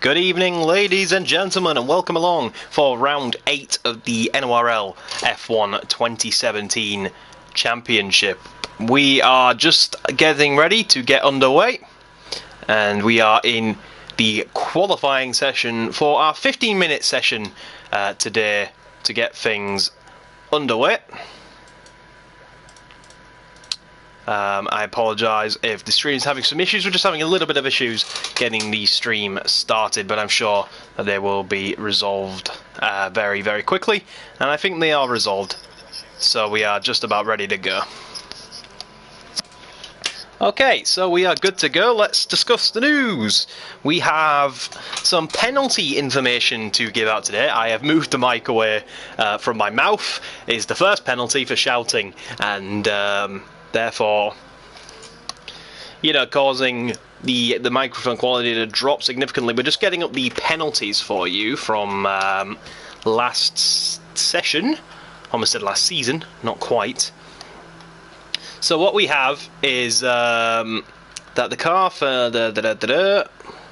Good evening, ladies and gentlemen, and welcome along for round 8 of the NORL F1 2017 Championship. We are just getting ready to get underway, and we are in the qualifying session for our 15-minute session today to get things underway. I apologise if the stream is having some issues. We're just having a little bit of issues getting the stream started, but I'm sure that they will be resolved very, very quickly, and I think they are resolved, so we are just about ready to go. Okay, so we are good to go. Let's discuss the news. We have some penalty information to give out today. I have moved the mic away from my mouth. It's the first penalty for shouting, and therefore, causing the microphone quality to drop significantly. We're just getting up the penalties for you from last session. Almost said last season, not quite. So what we have is that the car for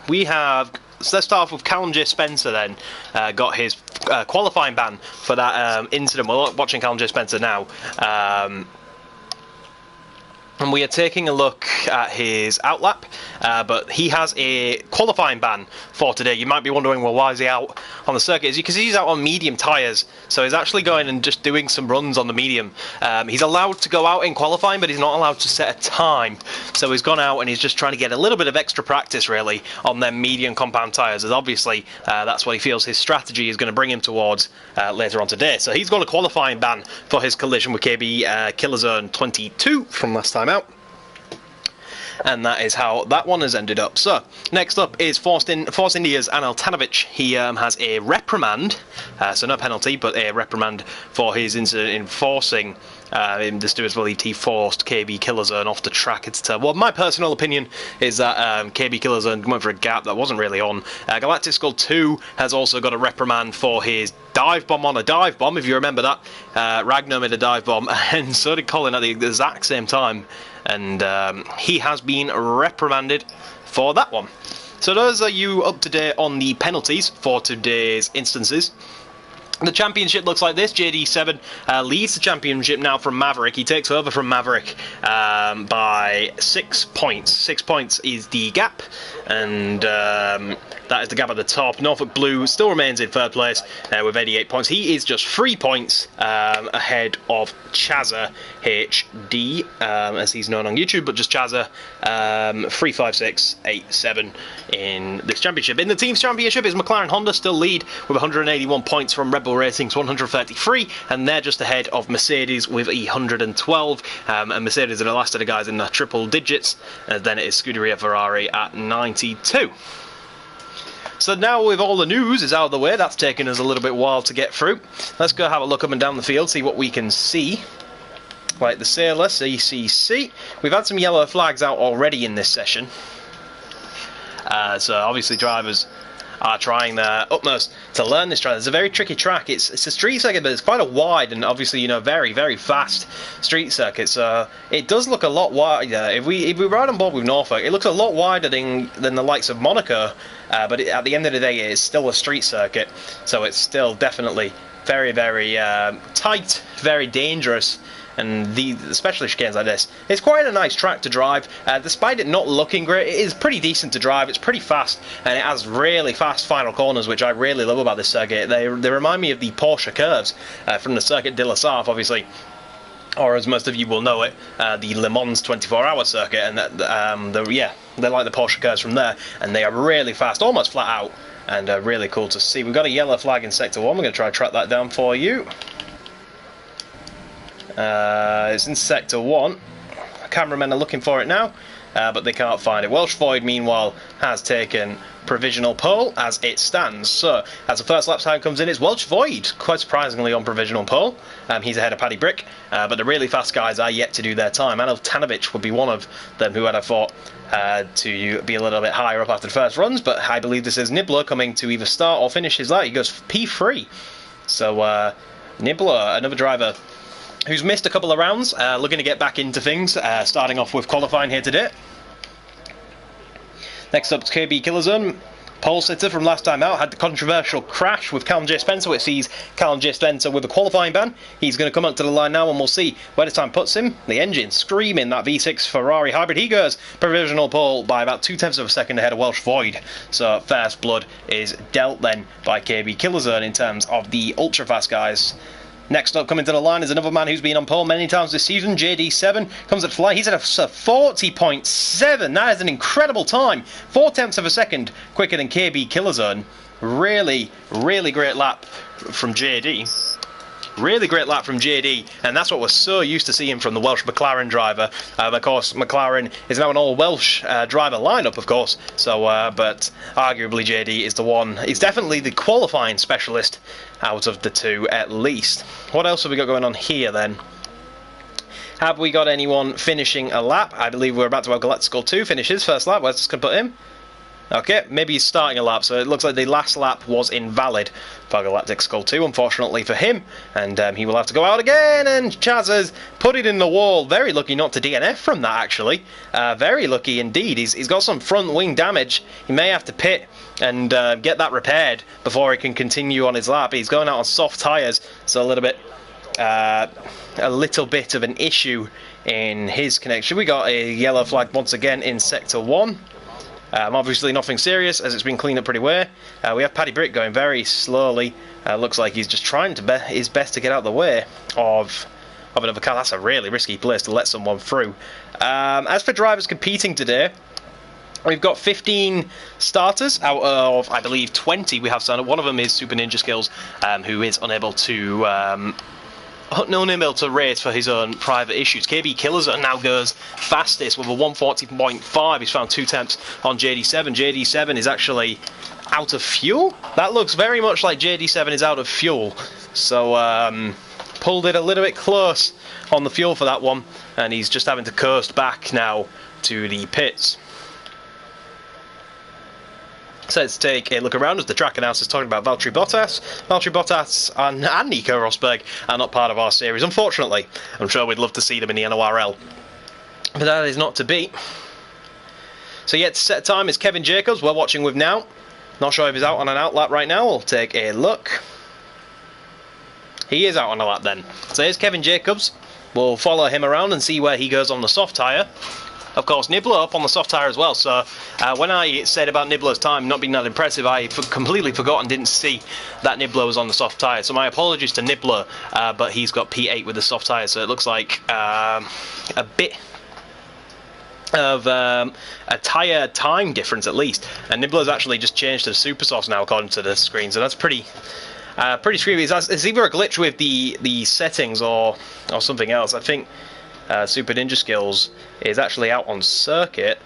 we have. So let's start off with Callum J. Spencer then. Got his qualifying ban for that incident. We're watching Callum J. Spencer now. And we are taking a look at his outlap, but he has a qualifying ban for today. You might be wondering, well, why is he out on the circuit? Because he's out on medium tyres, so he's actually going and just doing some runs on the medium. He's allowed to go out in qualifying, but he's not allowed to set a time. So he's gone out and he's just trying to get a little bit of extra practice, really, on them medium compound tyres, as obviously that's what he feels his strategy is going to bring him towards later on today. So he's got a qualifying ban for his collision with KB Killer Zone 22 from last time out. And that is how that one has ended up. So, next up is Force India's Anil Tanovic. He has a reprimand, so no penalty, but a reprimand for his incident in forcing the stewards believed he forced KB Killer Zone off the track. Well, my personal opinion is that KB Killer Zone went for a gap that wasn't really on. Galactic Skull 2 has also got a reprimand for his dive bomb on a dive bomb, if you remember that. Ragnar made a dive bomb, and so did Colin at the exact same time. And he has been reprimanded for that one. So those are you up to date on the penalties for today's instances. The championship looks like this. JD7 leads the championship now from Maverick. He takes over from Maverick by 6 points. 6 points is the gap, and that is the gap at the top. Norfolk Blue still remains in third place with 88 points. He is just 3 points ahead of Chazza HD, as he's known on YouTube, but just Chazza 35687 in this championship. In the team's championship is McLaren Honda still lead with 181 points from Red Bull Racing's 133, and they're just ahead of Mercedes with 112, and Mercedes are the last of the guys in the triple digits, and then it is Scuderia Ferrari at 92. So now with all the news is out of the way, that's taken us a little bit while to get through. Let's go have a look up and down the field, see what we can see. Like the Sailor, CCC. We've had some yellow flags out already in this session. So obviously drivers are trying their utmost to learn this track. It's a very tricky track. It's a street circuit, but it's quite a wide and obviously, very, very fast street circuit. So it does look a lot wider. If we ride on board with Norfolk, it looks a lot wider than the likes of Monaco. But at the end of the day, it is still a street circuit. So it's still definitely very, very tight, very dangerous. And especially chicanes like this, it's quite a nice track to drive. Despite it not looking great, it is pretty decent to drive. It's pretty fast, and it has really fast final corners, which I really love about this circuit. They remind me of the Porsche curves from the Circuit de la Sarthe, obviously, or as most of you will know it, the Le Mans 24-hour circuit. And they're like the Porsche curves from there, and they are really fast, almost flat out, and really cool to see. We've got a yellow flag in Sector 1. We're going to try to track that down for you. It's in Sector 1. Cameramen are looking for it now, but they can't find it. Welsh Void, meanwhile, has taken provisional pole as it stands. So, as the first lap time comes in, it's Welsh Void, quite surprisingly, on provisional pole. He's ahead of Paddy Brick, but the really fast guys are yet to do their time. Anil Tanovic would be one of them who I'd have thought to be a little bit higher up after the first runs, but I believe this is Nibbler coming to either start or finish his lap. He goes P3. So, Nibbler, another driver who's missed a couple of rounds, looking to get back into things, starting off with qualifying here today. Next up is KB Killer Zone. pole sitter from last time out, had the controversial crash with Callum J. Spencer, which sees Callum J. Spencer with a qualifying ban. He's going to come up to the line now, and we'll see where the time puts him. The engine screaming, that V6 Ferrari hybrid. He goes provisional pole by about 0.2 of a second ahead of Welsh Void. So first blood is dealt then by KB Killerzone in terms of the ultra fast guys. Next up, coming to the line, is another man who's been on pole many times this season, JD7, comes at fly. He's at a 40.7. That is an incredible time. 0.4 of a second quicker than KB Killerzone. Really, really great lap from JD. Really great lap from JD, and that's what we're so used to seeing from the Welsh McLaren driver. Of course, McLaren is now an all-Welsh driver lineup, of course, so, but arguably JD is the one. He's definitely the qualifying specialist out of the two, at least. What else have we got going on here, then? Have we got anyone finishing a lap? I believe we're about to have Galactical 2 finish his first lap. Where's this going to put him? Okay, maybe he's starting a lap, so it looks like the last lap was invalid for Galactic Skull 2, unfortunately for him, and he will have to go out again, and Chaz has put it in the wall. Very lucky not to DNF from that, actually. Very lucky indeed. He's got some front wing damage. He may have to pit and get that repaired before he can continue on his lap. He's going out on soft tyres, so a little bit of an issue in his connection. We got a yellow flag once again in Sector 1. Obviously nothing serious, as it's been cleaned up pretty well. We have Paddy Brick going very slowly. Looks like he's just trying to his best to get out of the way of another car. That's a really risky place to let someone through. As for drivers competing today, we've got 15 starters out of, I believe, 20 we have signed up. One of them is Super Ninja Skills, who is unable to race for his own private issues. KB Killerzone now goes fastest with a 140.5. He's found 2 on JD7. JD7 is actually out of fuel. That looks very much like JD7 is out of fuel. So pulled it a little bit close on the fuel for that one, and he's just having to coast back now to the pits. So let's take a look around as the track announcer is talking about Valtteri Bottas. Valtteri Bottas and Nico Rosberg are not part of our series, unfortunately. I'm sure we'd love to see them in the NORL, but that is not to be. So yet to set time is Kevin Jacobs, we're watching with now. Not sure if he's out on an out lap right now. We'll take a look. He is out on a lap then. So here's Kevin Jacobs. We'll follow him around and see where he goes on the soft tyre. Of course, Nibbler up on the soft tyre as well, so when I said about Nibbler's time not being that impressive, I completely forgot and didn't see that Nibbler was on the soft tyre. So my apologies to Nibbler, but he's got P8 with the soft tyre, so it looks like a bit of a tyre time difference at least. And Nibbler's actually just changed to super soft now according to the screen, so that's pretty screwy. It's either a glitch with the settings or something else. I think Super Ninja Skills is actually out on circuit.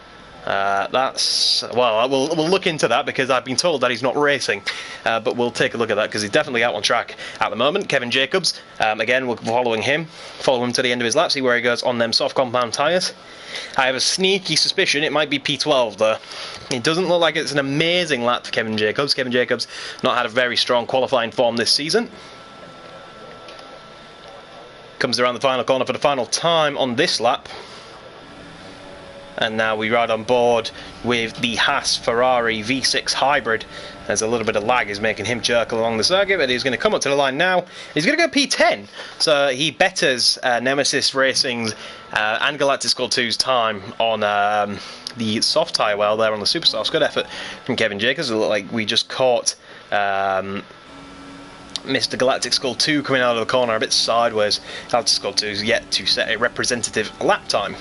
Well, we'll look into that because I've been told that he's not racing, but we'll take a look at that because he's definitely out on track at the moment. Kevin Jacobs, again, we're following him to the end of his lap, see where he goes on them soft compound tyres. I have a sneaky suspicion it might be P12 though. It doesn't look like it's an amazing lap for Kevin Jacobs. Kevin Jacobs not had a very strong qualifying form this season. Comes around the final corner for the final time on this lap. And now we ride on board with the Haas Ferrari V6 hybrid. There's a little bit of lag is making him jerk along the circuit, but he's going to come up to the line now. He's going to go P10, so he betters Nemesis Racing's and Galactic Skull 2's time on the soft tyre well there on the super soft. Good effort from Kevin Jacobs. It looked like we just caught Mr. Galactic Skull 2 coming out of the corner a bit sideways. Galactic Skull 2 is yet to set a representative lap time.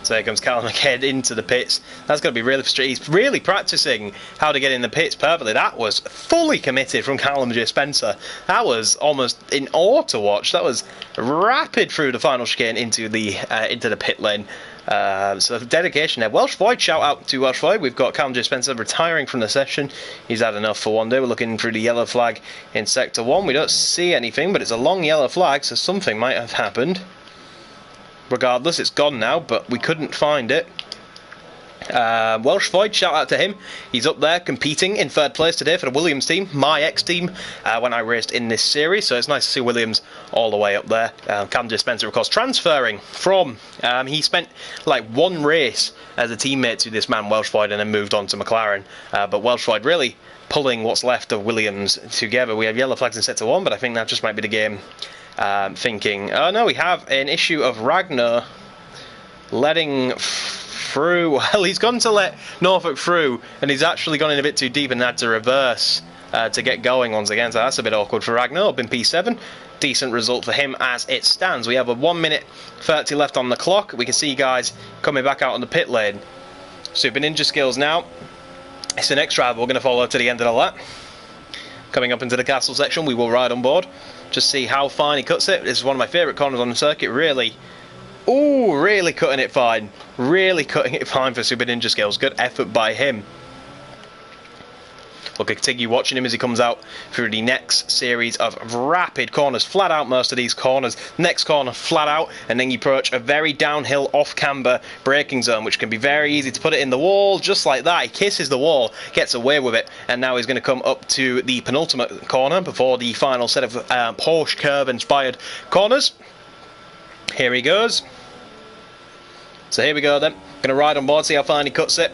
So here comes Callum ahead into the pits. That's going to be really frustrating. He's really practicing how to get in the pits perfectly. That was fully committed from Callum J. Spencer. That was almost in awe to watch. That was rapid through the final chicane into the pit lane. So dedication there. Welsh Void, shout out to Welsh Void. We've got Callum J. Spencer retiring from the session. He's had enough for one day. We're looking through the yellow flag in Sector 1. We don't see anything, but it's a long yellow flag, so something might have happened. Regardless, it's gone now, but we couldn't find it. Welsh Void, shout out to him. He's up there competing in third place today for the Williams team, my ex-team, when I raced in this series. So it's nice to see Williams all the way up there. Cam Dispenser, of course, transferring from... he spent like one race as a teammate to this man, Welsh Void, and then moved on to McLaren. But Welsh Void really pulling what's left of Williams together. We have yellow flags in sector 1, but I think that just might be the game thinking, oh no, we have an issue of Ragnar letting through. Well, he's gone to let Norfolk through, and he's actually gone in a bit too deep and had to reverse to get going once again. So that's a bit awkward for Ragnar. Up in P7, decent result for him as it stands. We have a 1 minute 30 left on the clock. We can see guys coming back out on the pit lane. Super Ninja Skills now. It's the next driver we're going to follow to the end of the lap. Coming up into the castle section, we will ride on board. Just see how fine he cuts it. This is one of my favourite corners on the circuit. Really, ooh, really cutting it fine. Really cutting it fine for Super Ninja Skills. Good effort by him. We'll continue watching him as he comes out through the next series of rapid corners. Flat out most of these corners. Next corner flat out, and then you approach a very downhill off camber braking zone, which can be very easy to put it in the wall just like that. He kisses the wall, gets away with it, and now he's going to come up to the penultimate corner before the final set of Porsche curve inspired corners. Here he goes. So here we go then. Going to ride on board, see how fine he cuts it.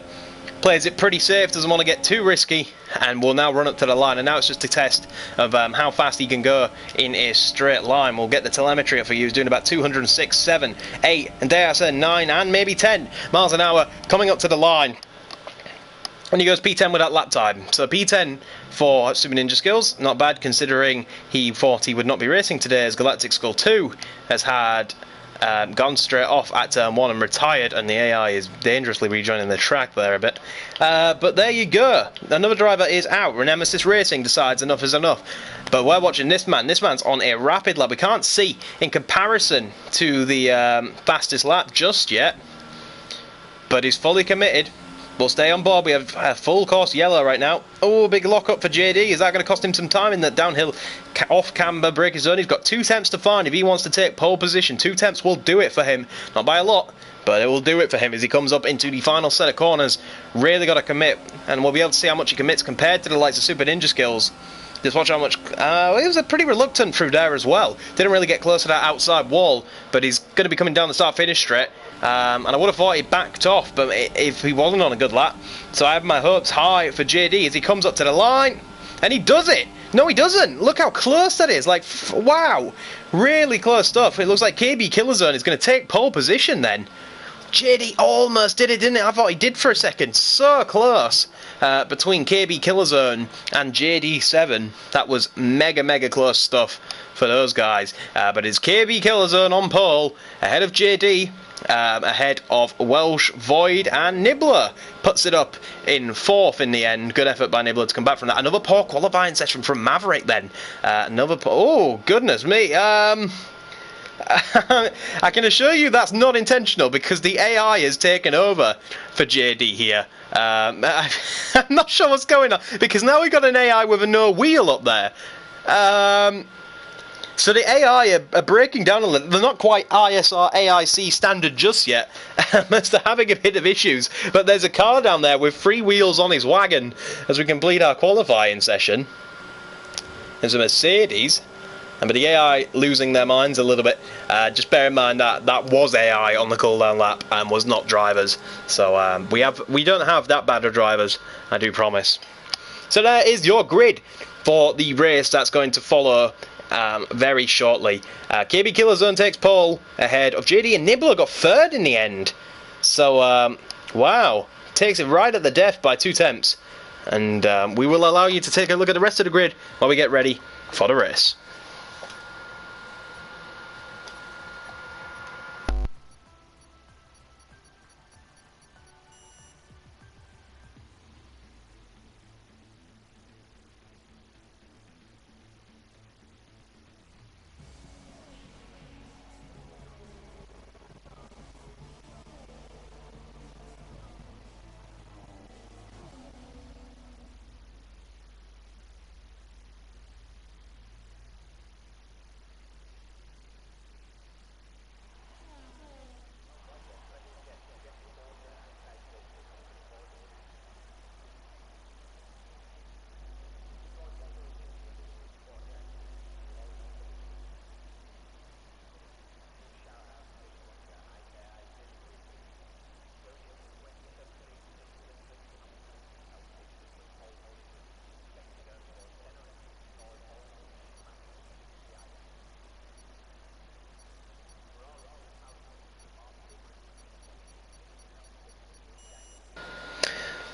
Plays it pretty safe, doesn't want to get too risky, and will now run up to the line. And now it's just a test of how fast he can go in a straight line. We'll get the telemetry up for you. He's doing about 206, 7, 8, and dare I say 9 and maybe 10 miles an hour coming up to the line. And he goes P10 with that lap time. So P10 for Super Ninja Skills, not bad considering he thought he would not be racing today, as Galactic Skull 2 has had gone straight off at turn 1 and retired, and the AI is dangerously rejoining the track there a bit. But there you go. Another driver is out. Renemesis Racing decides enough is enough. But we're watching this man. This man's on a rapid lap. We can't see in comparison to the fastest lap just yet, but he's fully committed. We'll stay on board. We have a full course yellow right now. Oh, big lock up for JD. Is that going to cost him some time in that downhill off camber braking zone? He's got 2 temps to find if he wants to take pole position. 2 temps will do it for him. Not by a lot, but it will do it for him as he comes up into the final set of corners. Really got to commit, and we'll be able to see how much he commits compared to the likes of Super Ninja Skills. Just watch how much... he was pretty reluctant through there as well. Didn't really get close to that outside wall, but he's going to be coming down the start-finish straight. And I would have thought he backed off, but if he wasn't on a good lap. So I have my hopes high for JD as he comes up to the line. And he does it! No, he doesn't! Look how close that is! Like, wow! Really close stuff. It looks like KB Killerzone is going to take pole position then. JD almost did it, didn't it? I thought he did for a second. So close. Between KB Killerzone and JD7. That was mega close stuff for those guys. But it's KB Killerzone on pole, ahead of JD, ahead of Welsh Void, and Nibbler puts it up in 4th in the end. Good effort by Nibbler to come back from that. Another poor qualifying session from Maverick then. Oh, goodness me. I can assure you that's not intentional, because the AI has taken over for JD here. I'm not sure what's going on, because now we've got an AI with a no wheel up there. So the AI are breaking down a little. They're not quite ISR AIC standard just yet. They're having a bit of issues. But there's a car down there with 3 wheels on his wagon as we complete our qualifying session. There's a Mercedes. But the AI losing their minds a little bit. Just bear in mind that that was AI on the cooldown lap and was not drivers. So we don't have that bad of drivers, I do promise. So there is your grid for the race that's going to follow very shortly. KB Killerzone takes pole ahead of JD, and Nibbler got 3rd in the end. So wow, takes it right at the death by 2 temps. And we will allow you to take a look at the rest of the grid while we get ready for the race.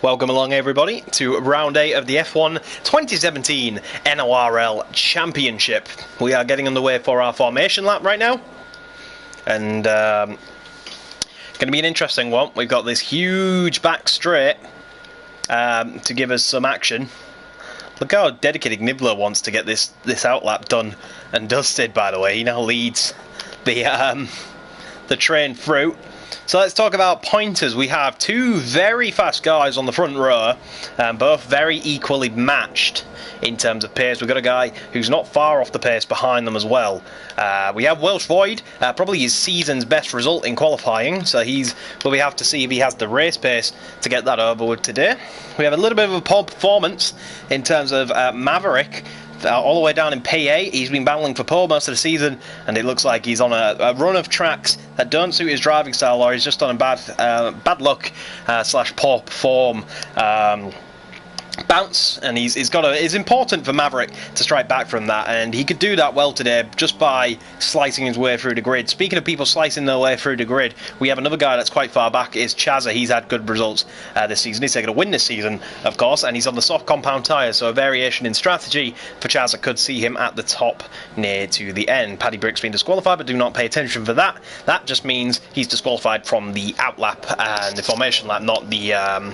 Welcome along everybody to round 8 of the F1 2017 NORL Championship. We are getting underway for our formation lap right now, and going to be an interesting one. We've got this huge back straight to give us some action. Look how dedicated Nibbler wants to get this outlap done and dusted, by the way. He now leads the train through. So let's talk about pointers. We have two very fast guys on the front row, both very equally matched in terms of pace. We've got a guy who's not far off the pace behind them as well. We have Welsh Void, probably his season's best result in qualifying, so we have to see if he has the race pace to get that over with today. We have a little bit of a poor performance in terms of Maverick. All the way down in P8, he's been battling for pole most of the season, and it looks like he's on a run of tracks that don't suit his driving style, or he's just on a bad luck slash poor form bounce, and it's important for Maverick to strike back from that, and he could do that well today just by slicing his way through the grid. Speaking of people slicing their way through the grid, we have another guy that's quite far back. Is Chazza. He's had good results this season. He's taken a win this season, of course, and he's on the soft compound tyres, so a variation in strategy for Chazza could see him at the top near to the end. Paddy Brick's been disqualified, but do not pay attention for that. That just means he's disqualified from the outlap and the formation lap, not the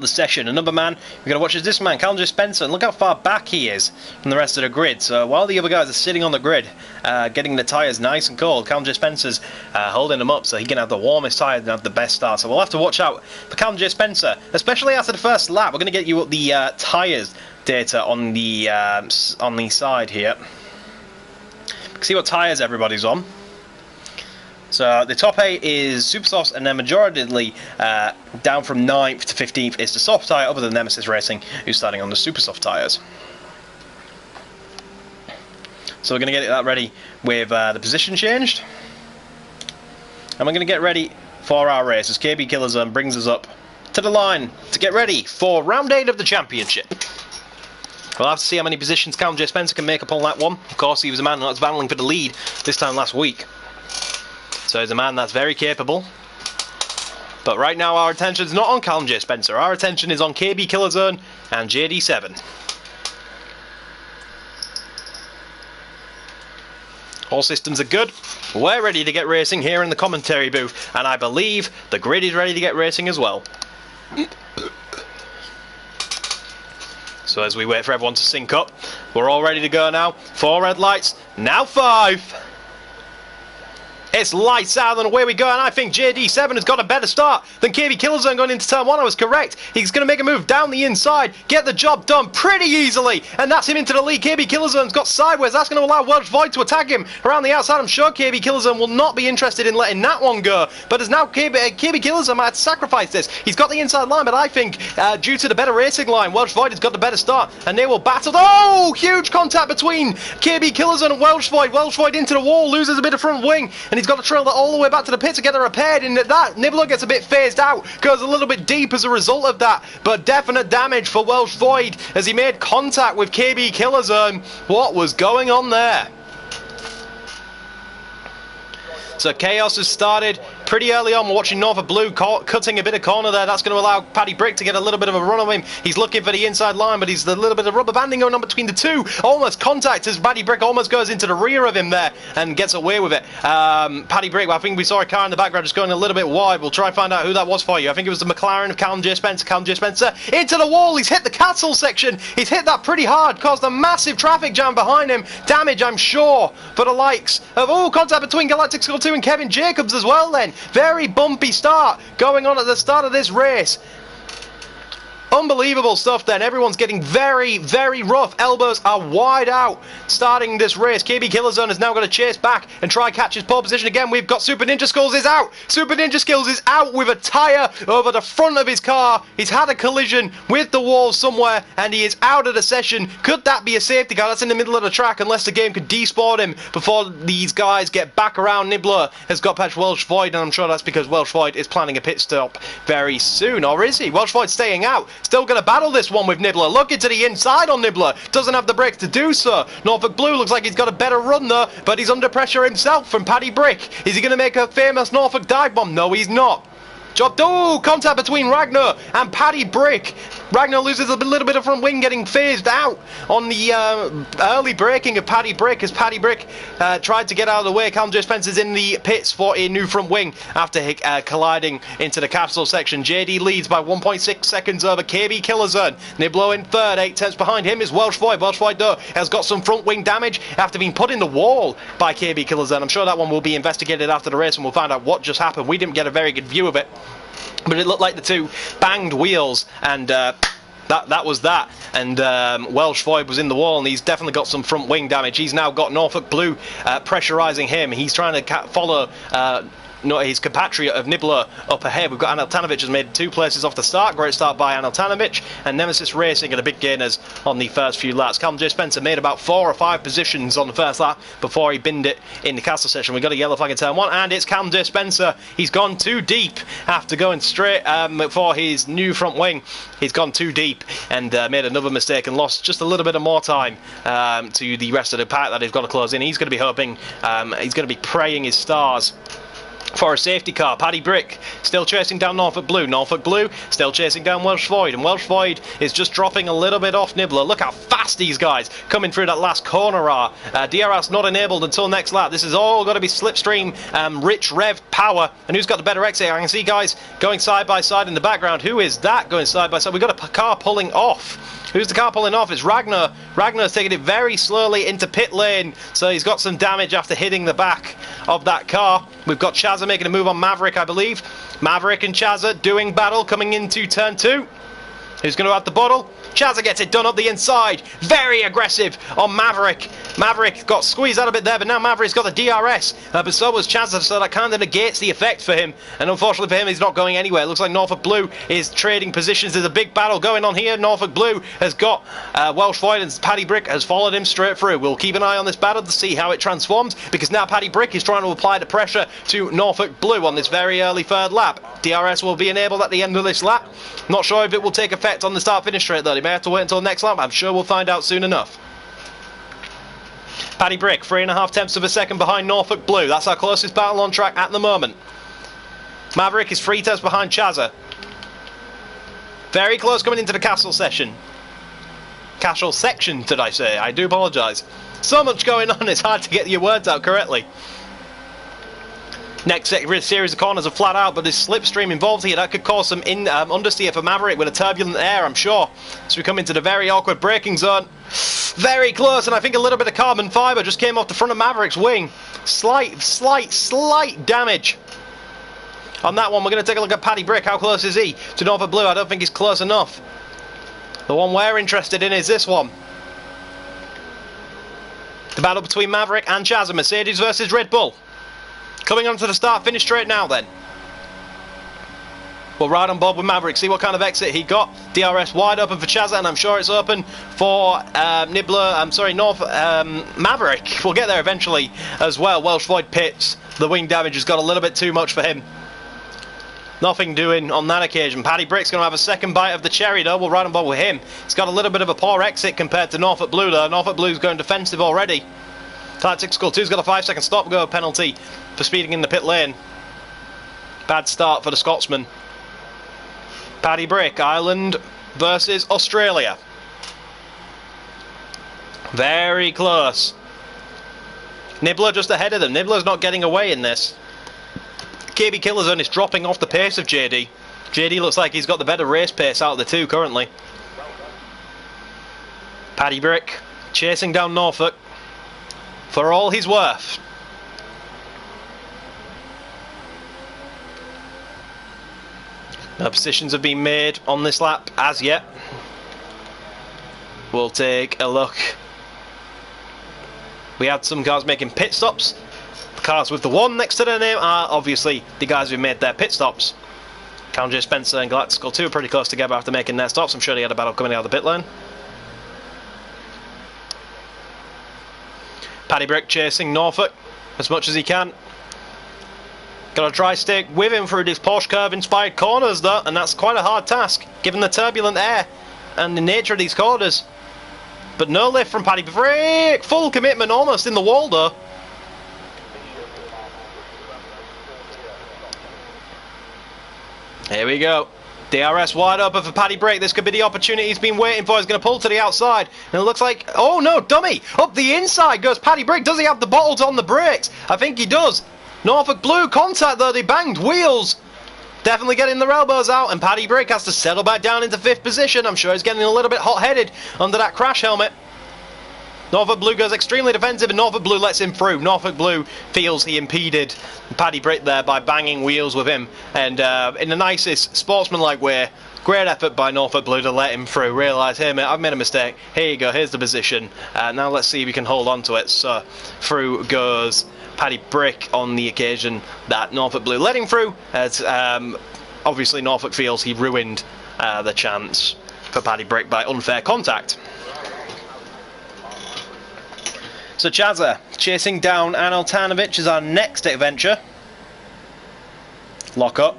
session. Another man we've got to watch is this man, Callum Spencer, and look how far back he is from the rest of the grid. So while the other guys are sitting on the grid getting the tyres nice and cold, Callum Spencer's holding them up so he can have the warmest tyres and have the best start. So we'll have to watch out for Callum Spencer, especially after the first lap. We're going to get you the tyres data on the side here. See what tyres everybody's on. So the top 8 is super softs, and then majoritarily down from 9th to 15th is the soft tyre, other than Nemesis Racing, who's starting on the super soft tyres. So we're going to get that ready with the position changed, and we're going to get ready for our race as KB Killer Zone brings us up to the line to get ready for round 8 of the championship. We'll have to see how many positions Callum J. Spencer can make up on that one. Of course, he was a man that was battling for the lead this time last week. So he's a man that's very capable. But right now our attention is not on Callum J. Spencer. Our attention is on KB Killer Zone and JD7. All systems are good. We're ready to get racing here in the commentary booth, and I believe the grid is ready to get racing as well. So as we wait for everyone to sync up, we're all ready to go now. 4 red lights, now 5. It's lights out and away we go, and I think JD7 has got a better start than KB Killzone going into turn 1. I was correct. He's going to make a move down the inside, get the job done pretty easily, and that's him into the lead. KB Killzone's got sideways. That's going to allow Welsh Void to attack him around the outside. I'm sure KB Killzone will not be interested in letting that one go, but as now KB Killzone might sacrifice this. He's got the inside line, but I think due to the better racing line, Welsh Void has got the better start, and they will battle. Oh, huge contact between KB Killzone and Welsh Void. Welsh Void into the wall, loses a bit of front wing, and he's got to trail that all the way back to the pit to get it repaired. And that Nibbler gets a bit phased out, goes a little bit deep as a result of that, but definite damage for Welsh Void as he made contact with KB Killer Zone. What was going on there? So chaos has started pretty early on. We're watching Norfolk Blue cutting a bit of corner there. That's going to allow Paddy Brick to get a little bit of a run on him. He's looking for the inside line, but he's a little bit of rubber banding going on between the two. Almost contact as Paddy Brick almost goes into the rear of him there and gets away with it. Paddy Brick, I think we saw a car in the background just going a little bit wide. We'll try and find out who that was for you. I think it was the McLaren of Callum J. Spencer. Callum J. Spencer into the wall. He's hit the castle section. He's hit that pretty hard, caused a massive traffic jam behind him. Damage, I'm sure, for the likes of, contact between Galactic Skull 2 and Kevin Jacobs as well then. Very bumpy start going on at the start of this race. Unbelievable stuff then. Everyone's getting very, very rough. Elbows are wide out starting this race. KB Killer Zone has now got to chase back and try catch his pole position again. We've got Super Ninja Skulls is out. Super Ninja Skills is out with a tyre over the front of his car. He's had a collision with the wall somewhere and he is out of the session. Could that be a safety car? That's in the middle of the track unless the game could despawn him before these guys get back around. Nibbler has got past Welsh Void, and I'm sure that's because Welsh Void is planning a pit stop very soon. Or is he? Welsh Void staying out. Still going to battle this one with Nibbler. Look into the inside on Nibbler. Doesn't have the brakes to do so. Norfolk Blue looks like he's got a better run though, but he's under pressure himself from Paddy Brick. Is he going to make a famous Norfolk dive bomb? No, he's not. Oh, contact between Ragnar and Paddy Brick. Ragnar loses a little bit of front wing, getting phased out on the early braking of Paddy Brick as Paddy Brick tried to get out of the way. Callum J. Spencer's in the pits for a new front wing after colliding into the capsule section. JD leads by 1.6 seconds over KB Killerzone. Niblo in third, 8/10 behind him is Welsh Void. Welsh Void though has got some front wing damage after being put in the wall by KB Killerzone. I'm sure that one will be investigated after the race and we'll find out what just happened. We didn't get a very good view of it, but it looked like the two banged wheels and that was that. And Welsh Void was in the wall and he's definitely got some front wing damage. He's now got Norfolk Blue pressurising him. He's trying to follow his compatriot of Nibbler up ahead. We've got Anel Tanovic has made 2 places off the start. Great start by Anel Tanovic, and Nemesis Racing are the big gainers on the first few laps. Callum J. Spencer made about 4 or 5 positions on the first lap before he binned it in the castle session. We've got a yellow flag in turn 1, and it's Callum J. Spencer. He's gone too deep after going straight for his new front wing. He's gone too deep and made another mistake and lost just a little bit of more time to the rest of the pack that he's got to close in. He's going to be hoping, he's going to be praying his stars for a safety car. Paddy Brick still chasing down Norfolk Blue. Norfolk Blue still chasing down Welsh Void, and Welsh Void is just dropping a little bit off Nibbler. Look how fast these guys coming through that last corner are. DRS not enabled until next lap. This is all going to be slipstream rich rev power, and who's got the better exit? I can see guys going side by side in the background. Who is that going side by side? We've got a car pulling off. Who's the car pulling off? It's Ragnar. Ragnar's taking it very slowly into pit lane, so he's got some damage after hitting the back of that car. We've got Chazza making a move on Maverick, I believe. Maverick and Chazza doing battle coming into turn 2. Who's going to have the bottle? Chazza gets it done up the inside. Very aggressive on Maverick. Maverick got squeezed out a bit there, but now Maverick's got the DRS. But so was Chazza, so that kind of negates the effect for him. And unfortunately for him, he's not going anywhere. It looks like Norfolk Blue is trading positions. There's a big battle going on here. Norfolk Blue has got Welsh Void, and Paddy Brick has followed him straight through. We'll keep an eye on this battle to see how it transforms, because now Paddy Brick is trying to apply the pressure to Norfolk Blue on this very early third lap. DRS will be enabled at the end of this lap. Not sure if it will take effect on the start-finish straight though. He may have to wait until next lap. I'm sure we'll find out soon enough. Paddy Brick, 3.5 tenths of a second behind Norfolk Blue. That's our closest battle on track at the moment. Maverick is 3 tenths behind Chazza. Very close coming into the castle session. Castle section, did I say? I do apologise. So much going on, it's hard to get your words out correctly. Next series of corners are flat out, but there's slipstream involved here. That could cause some understeer for Maverick with a turbulent air, I'm sure. So we come into the very awkward braking zone. Very close, and I think a little bit of carbon fibre just came off the front of Maverick's wing. Slight damage on that one. We're going to take a look at Paddy Brick. How close is he to Norfolk Blue? I don't think he's close enough. The one we're interested in is this one. The battle between Maverick and Chazza. Mercedes versus Red Bull. Coming on to the start-finish straight now then. We'll ride on board with Maverick, see what kind of exit he got. DRS wide open for Chazza, and I'm sure it's open for Maverick. We'll get there eventually as well. Welsh Void pits. The wing damage has got a little bit too much for him. Nothing doing on that occasion. Paddy Brick's going to have a second bite of the cherry though. We'll ride on board with him. He's got a little bit of a poor exit compared to Norfolk Blue though. Norfolk Blue's going defensive already. Tactics School 2's got a 5-second stop-go penalty for speeding in the pit lane. Bad start for the Scotsman. Paddy Brick, Ireland versus Australia. Very close. Nibbler just ahead of them. Nibbler's not getting away in this. KB Killerzone is dropping off the pace of JD. JD looks like he's got the better race pace out of the two currently. Paddy Brick chasing down Norfolk for all he's worth. No positions have been made on this lap as yet. We'll take a look. We had some cars making pit stops. The cars with the 1 next to their name are obviously the guys who made their pit stops. Callum J. Spencer and Galactical 2 are pretty close together after making their stops. I'm sure they had a battle coming out of the pit lane. Paddy Brick chasing Norfolk as much as he can. Got to try stick with him through these Porsche curve inspired corners though, and that's quite a hard task given the turbulent air and the nature of these corners. But no lift from Paddy Brick. Full commitment almost in the wall though. Here we go. DRS wide open for Paddy Brick. This could be the opportunity he's been waiting for. He's going to pull to the outside. And it looks like... Oh, no, dummy! Up the inside goes Paddy Brick. Does he have the bottles on the brakes? I think he does. Norfolk Blue contact, though. They banged wheels. Definitely getting their elbows out. And Paddy Brick has to settle back down into 5th position. I'm sure he's getting a little bit hot-headed under that crash helmet. Norfolk Blue goes extremely defensive and Norfolk Blue lets him through. Norfolk Blue feels he impeded Paddy Brick there by banging wheels with him. And in the nicest sportsmanlike way, great effort by Norfolk Blue to let him through. Realise, hey mate, I've made a mistake. Here you go, here's the position. Now let's see if we can hold on to it. So through goes Paddy Brick on the occasion that Norfolk Blue let him through. As obviously Norfolk feels he ruined the chance for Paddy Brick by unfair contact. So Chazza chasing down Anil Tanovic is our next adventure. Lock up.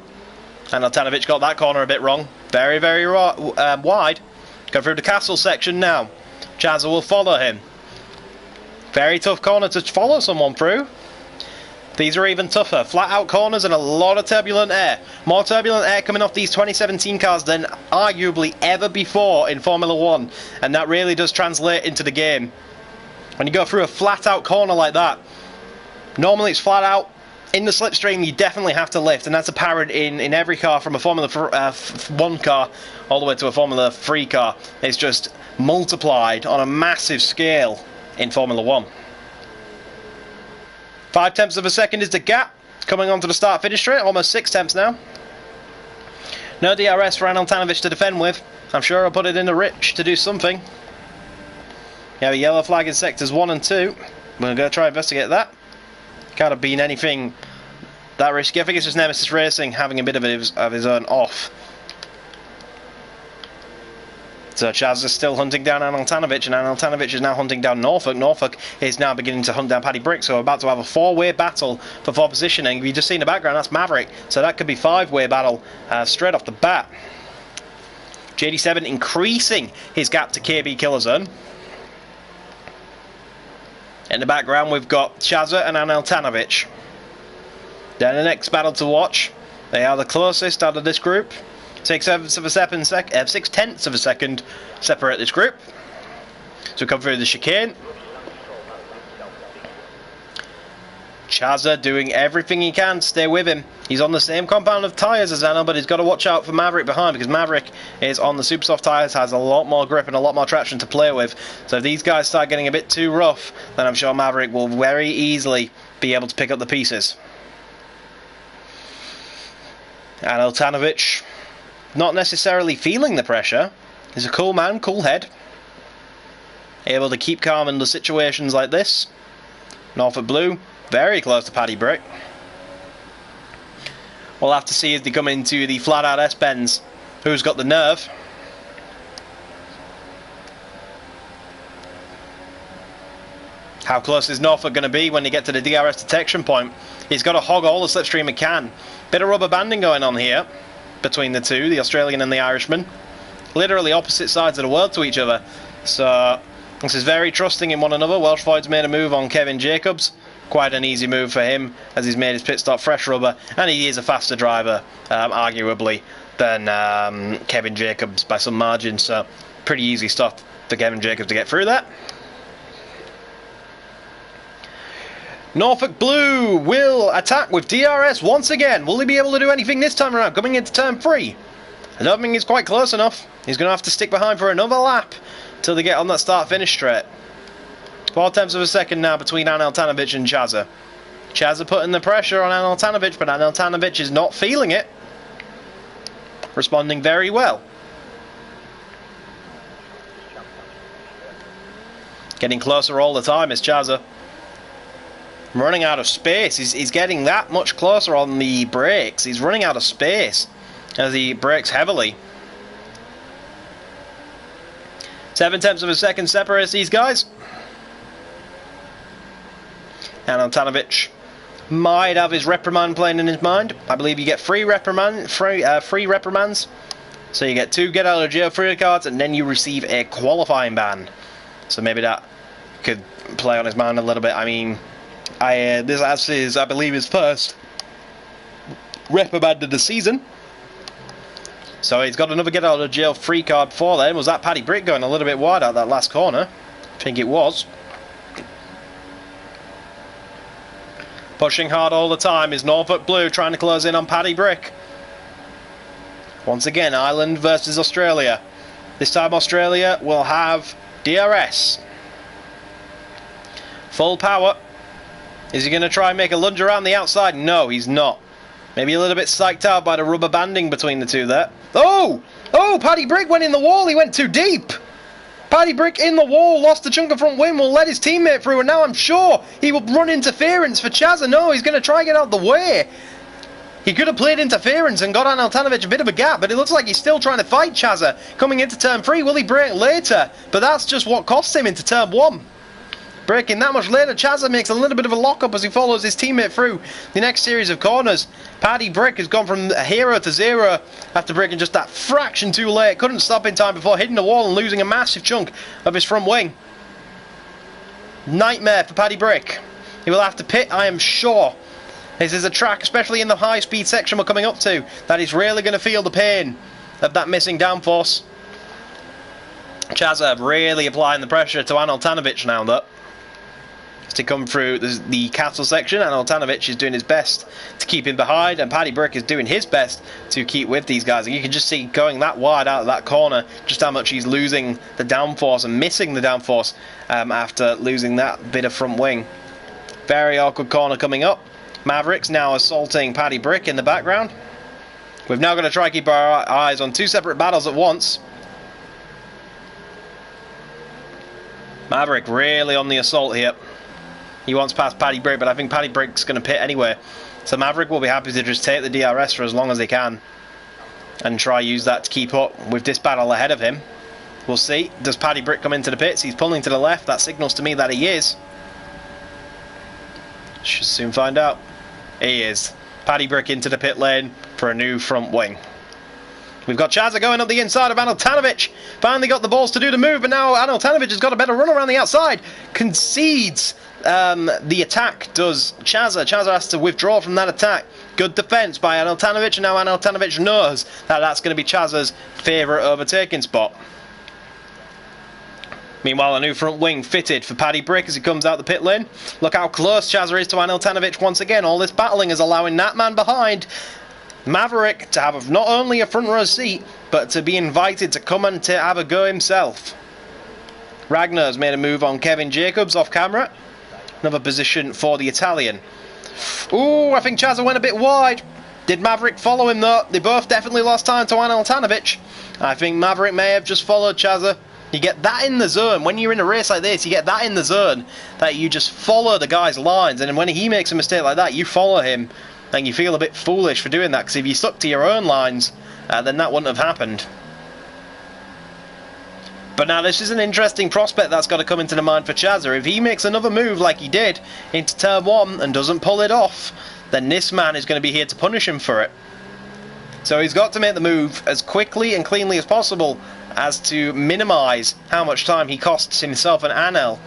Anil Tanovic got that corner a bit wrong. Very, very wide. Go through the castle section now. Chazza will follow him. Very tough corner to follow someone through. These are even tougher. Flat out corners and a lot of turbulent air. More turbulent air coming off these 2017 cars than arguably ever before in Formula 1. And that really does translate into the game. When you go through a flat out corner like that, normally it's flat out. In the slipstream you definitely have to lift, and that's apparent in every car, from a Formula 1 car all the way to a Formula 3 car. It's just multiplied on a massive scale in Formula 1. 5 tenths of a second is the gap coming onto the start finish straight, almost 6 tenths now. No DRS for Anil Tanovic to defend with. I'm sure I'll put it in the rich to do something. You have a yellow flag in sectors 1 and 2. We're going to try and investigate that. Can't have been anything that risky. I think it's just Nemesis Racing having a bit of his own off. So Chaz is still hunting down Anil Tanovic, and Anil Tanovic is now hunting down Norfolk. Norfolk is now beginning to hunt down Paddy Brick, so we're about to have a 4-way battle for 4 positioning. You've just seen in the background, that's Maverick, so that could be 5-way battle straight off the bat. JD7 increasing his gap to KB Killer Zone. In the background6 got Chazza and Anil Tanovic. Then the next battle to watch. They are the closest out of this group. 6 tenths of a second separate this group. So we come through the chicane. Chazza doing everything he can to stay with him. He's on the same compound of tyres as Anil, but he's got to watch out for Maverick behind, because Maverick is on the super soft tyres, has a lot more grip and a lot more traction to play with. So if these guys start getting a bit too rough, then I'm sure Maverick will very easily be able to pick up the pieces. Anil Tanovic not necessarily feeling the pressure. He's a cool man, cool head. Able to keep calm under situations like this. Norfolk Blue very close to Paddy Brick. We'll have to see as they come into the flat out S-bends who's got the nerve. How close is Norfolk going to be when they get to the DRS detection point? He's got to hog all the slipstream he can. Bit of rubber banding going on here between the two, the Australian and the Irishman. Literally opposite sides of the world to each other. So this is very trusting in one another. Welsh Floyd's made a move on Kevin Jacobs. Quite an easy move for him, as he's made his pit stop fresh rubber, and he is a faster driver, arguably, than Kevin Jacobs by some margin. So pretty easy stuff for Kevin Jacobs to get through that. Norfolk Blue will attack with DRS once again. Will he be able to do anything this time around, coming into turn 3? I don't think he's quite close enough. He's going to have to stick behind for another lap till they get on that start-finish straight. 4 tenths of a second now between Anil Tanovic and Chazza. Chazza putting the pressure on Anil Tanovic, but Anil Tanovic is not feeling it. Responding very well. Getting closer all the time is Chazza. Running out of space. He's getting that much closer on the brakes. He's running out of space as he brakes heavily. 7 tenths of a second separates these guys. Anil Tanovic might have his reprimand playing in his mind. I believe you get free reprimands. So you get 2 get out of jail free cards, and then you receive a qualifying ban. So maybe that could play on his mind a little bit. I mean, this is, I believe, his first reprimand of the season. So he's got another get out of jail free card for them. Was that Paddy Brick going a little bit wide out that last corner? I think it was. Pushing hard all the time is Norfolk Blue, trying to close in on Paddy Brick. Once again, Ireland versus Australia. This time Australia will have DRS. Full power. Is he going to try and make a lunge around the outside? No, he's not. Maybe a little bit psyched out by the rubber banding between the two there. Oh! Oh, Paddy Brick went in the wall. He went too deep. Paddy Brick in the wall, lost the chunk of front wing, will let his teammate through, and now I'm sure he will run interference for Chazza. No, he's going to try and get out the way. He could have played interference and got Anel Tanovic a bit of a gap, but it looks like he's still trying to fight Chazza. Coming into turn 3, will he break later? But that's just what cost him into turn 1. Breaking that much later, Chazza makes a little bit of a lock-up as he follows his teammate through the next series of corners. Paddy Brick has gone from a hero to 0 after breaking just that fraction too late. Couldn't stop in time before hitting the wall and losing a massive chunk of his front wing. Nightmare for Paddy Brick. He will have to pit, I am sure. This is a track, especially in the high-speed section we're coming up to, that he's really going to feel the pain of that missing downforce. Chazza really applying the pressure to Anel Tanovic now, though. To come through the castle section, and Altanovic is doing his best to keep him behind, and Paddy Brick is doing his best to keep with these guys. And you can just see going that wide out of that corner just how much he's losing the downforce and missing the downforce after losing that bit of front wing. Very awkward corner coming up. Mavericks now assaulting Paddy Brick in the background. We've now got to try and keep our eyes on two separate battles at once. Maverick really on the assault here. He wants past Paddy Brick, but I think Paddy Brick's going to pit anyway. So Maverick will be happy to just take the DRS for as long as he can and try use that to keep up with this battle ahead of him. We'll see. Does Paddy Brick come into the pits? He's pulling to the left. That signals to me that he is. Should soon find out. He is. Paddy Brick into the pit lane for a new front wing. We've got Chazza going up the inside of Anel Tanovic. Finally got the balls to do the move, but now Anel Tanovic has got a better run around the outside. Concedes the attack, does Chazza. Chazza has to withdraw from that attack. Good defence by Anel Tanovic, and now Anel Tanovic knows that that's going to be Chazza's favourite overtaking spot. Meanwhile, a new front wing fitted for Paddy Brick as he comes out the pit lane. Look how close Chazza is to Anel Tanovic once again. All this battling is allowing that man behind Maverick to have not only a front row seat, but to be invited to come and to have a go himself. Ragnar's made a move on Kevin Jacobs off camera. Another position for the Italian. Ooh, I think Chazza went a bit wide. Did Maverick follow him though? They both definitely lost time to Anel Tanovic. I think Maverick may have just followed Chazza. You get that in the zone. When you're in a race like this, you get that in the zone, that you just follow the guy's lines, and when he makes a mistake like that, you follow him, and you feel a bit foolish for doing that, because if you stuck to your own lines, then that wouldn't have happened. But now this is an interesting prospect that's got to come into the mind for Chazza. If he makes another move like he did into turn 1 and doesn't pull it off, then this man is going to be here to punish him for it. So he's got to make the move as quickly and cleanly as possible as to minimise how much time he costs himself and Anel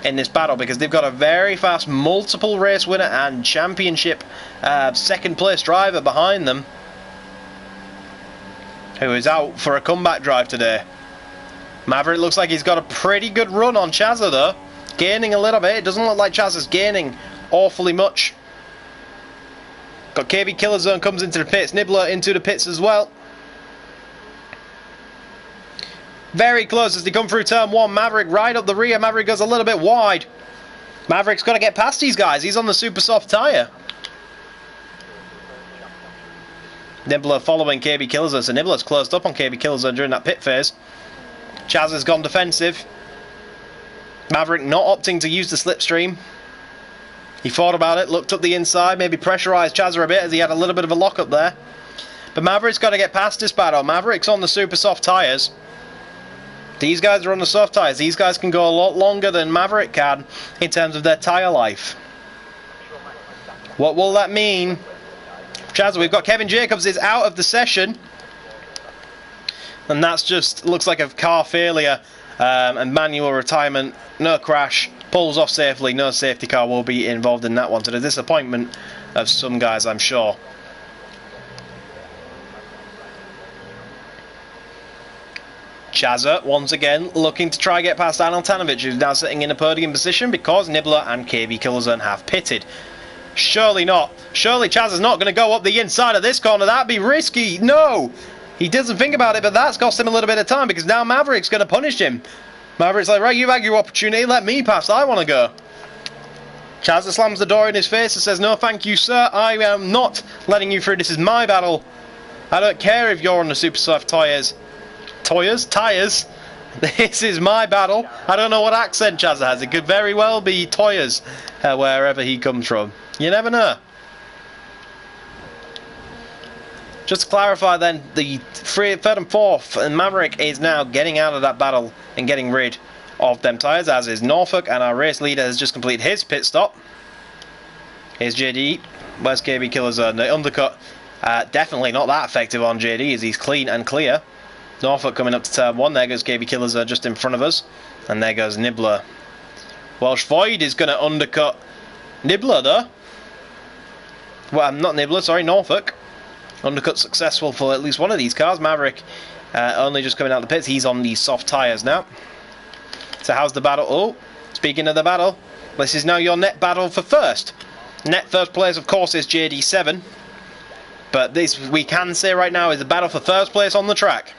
in this battle, because they've got a very fast multiple race winner and championship second place driver behind them, who is out for a comeback drive today. Maverick looks like he's got a pretty good run on Chazza though, gaining a little bit. It doesn't look like Chazza's gaining awfully much. Got KB Killer Zone comes into the pits, Nibbler into the pits as well. Very close as they come through turn 1. Maverick right up the rear. Maverick goes a little bit wide. Maverick's got to get past these guys. He's on the super soft tyre. Nibbler following KB Killzone. So Nibbler's closed up on KB Killzone during that pit phase. Chaz has gone defensive. Maverick not opting to use the slipstream. He thought about it, looked up the inside, maybe pressurised Chazza a bit as he had a little bit of a lock up there. But Maverick's got to get past this battle. Maverick's on the super soft tyres. These guys are on the soft tyres. These guys can go a lot longer than Maverick can in terms of their tyre life. What will that mean? Chazza, we've got Kevin Jacobs is out of the session. And that's just, looks like a car failure and manual retirement. No crash. Pulls off safely. No safety car will be involved in that one. To the disappointment of some guys, I'm sure. Chazza, once again, looking to try get past Aneltanovic, who's now sitting in a podium position because Nibbler and KB Killerzone have pitted. Surely not. Surely Chazza's not going to go up the inside of this corner. That'd be risky. No! He doesn't think about it, but that's cost him a little bit of time because now Maverick's going to punish him. Maverick's like, right, you've had your opportunity, let me pass, I want to go. Chazza slams the door in his face and says, no thank you sir, I am not letting you through, this is my battle. I don't care if you're on the Super Soft tyres. Tyres? This is my battle. I don't know what accent Chazza has, it could very well be Toyers, wherever he comes from. You never know. Just to clarify then, the third and fourth, and Maverick is now getting out of that battle and getting rid of them tyres, as is Norfolk, and our race leader has just completed his pit stop. Here's JD. Where's KB Killerzone? The undercut, definitely not that effective on JD, as he's clean and clear. Norfolk coming up to turn 1, there goes KB Killerzone just in front of us, and there goes Nibbler. Welsh Void is going to undercut Nibbler though. Well, not Nibbler, sorry, Norfolk. Undercut successful for at least one of these cars. Maverick only just coming out of the pits. He's on these soft tyres now. So how's the battle? Oh, speaking of the battle, this is now your net battle for first. Net first place, of course, is JD7. But this, we can say right now, is the battle for first place on the track.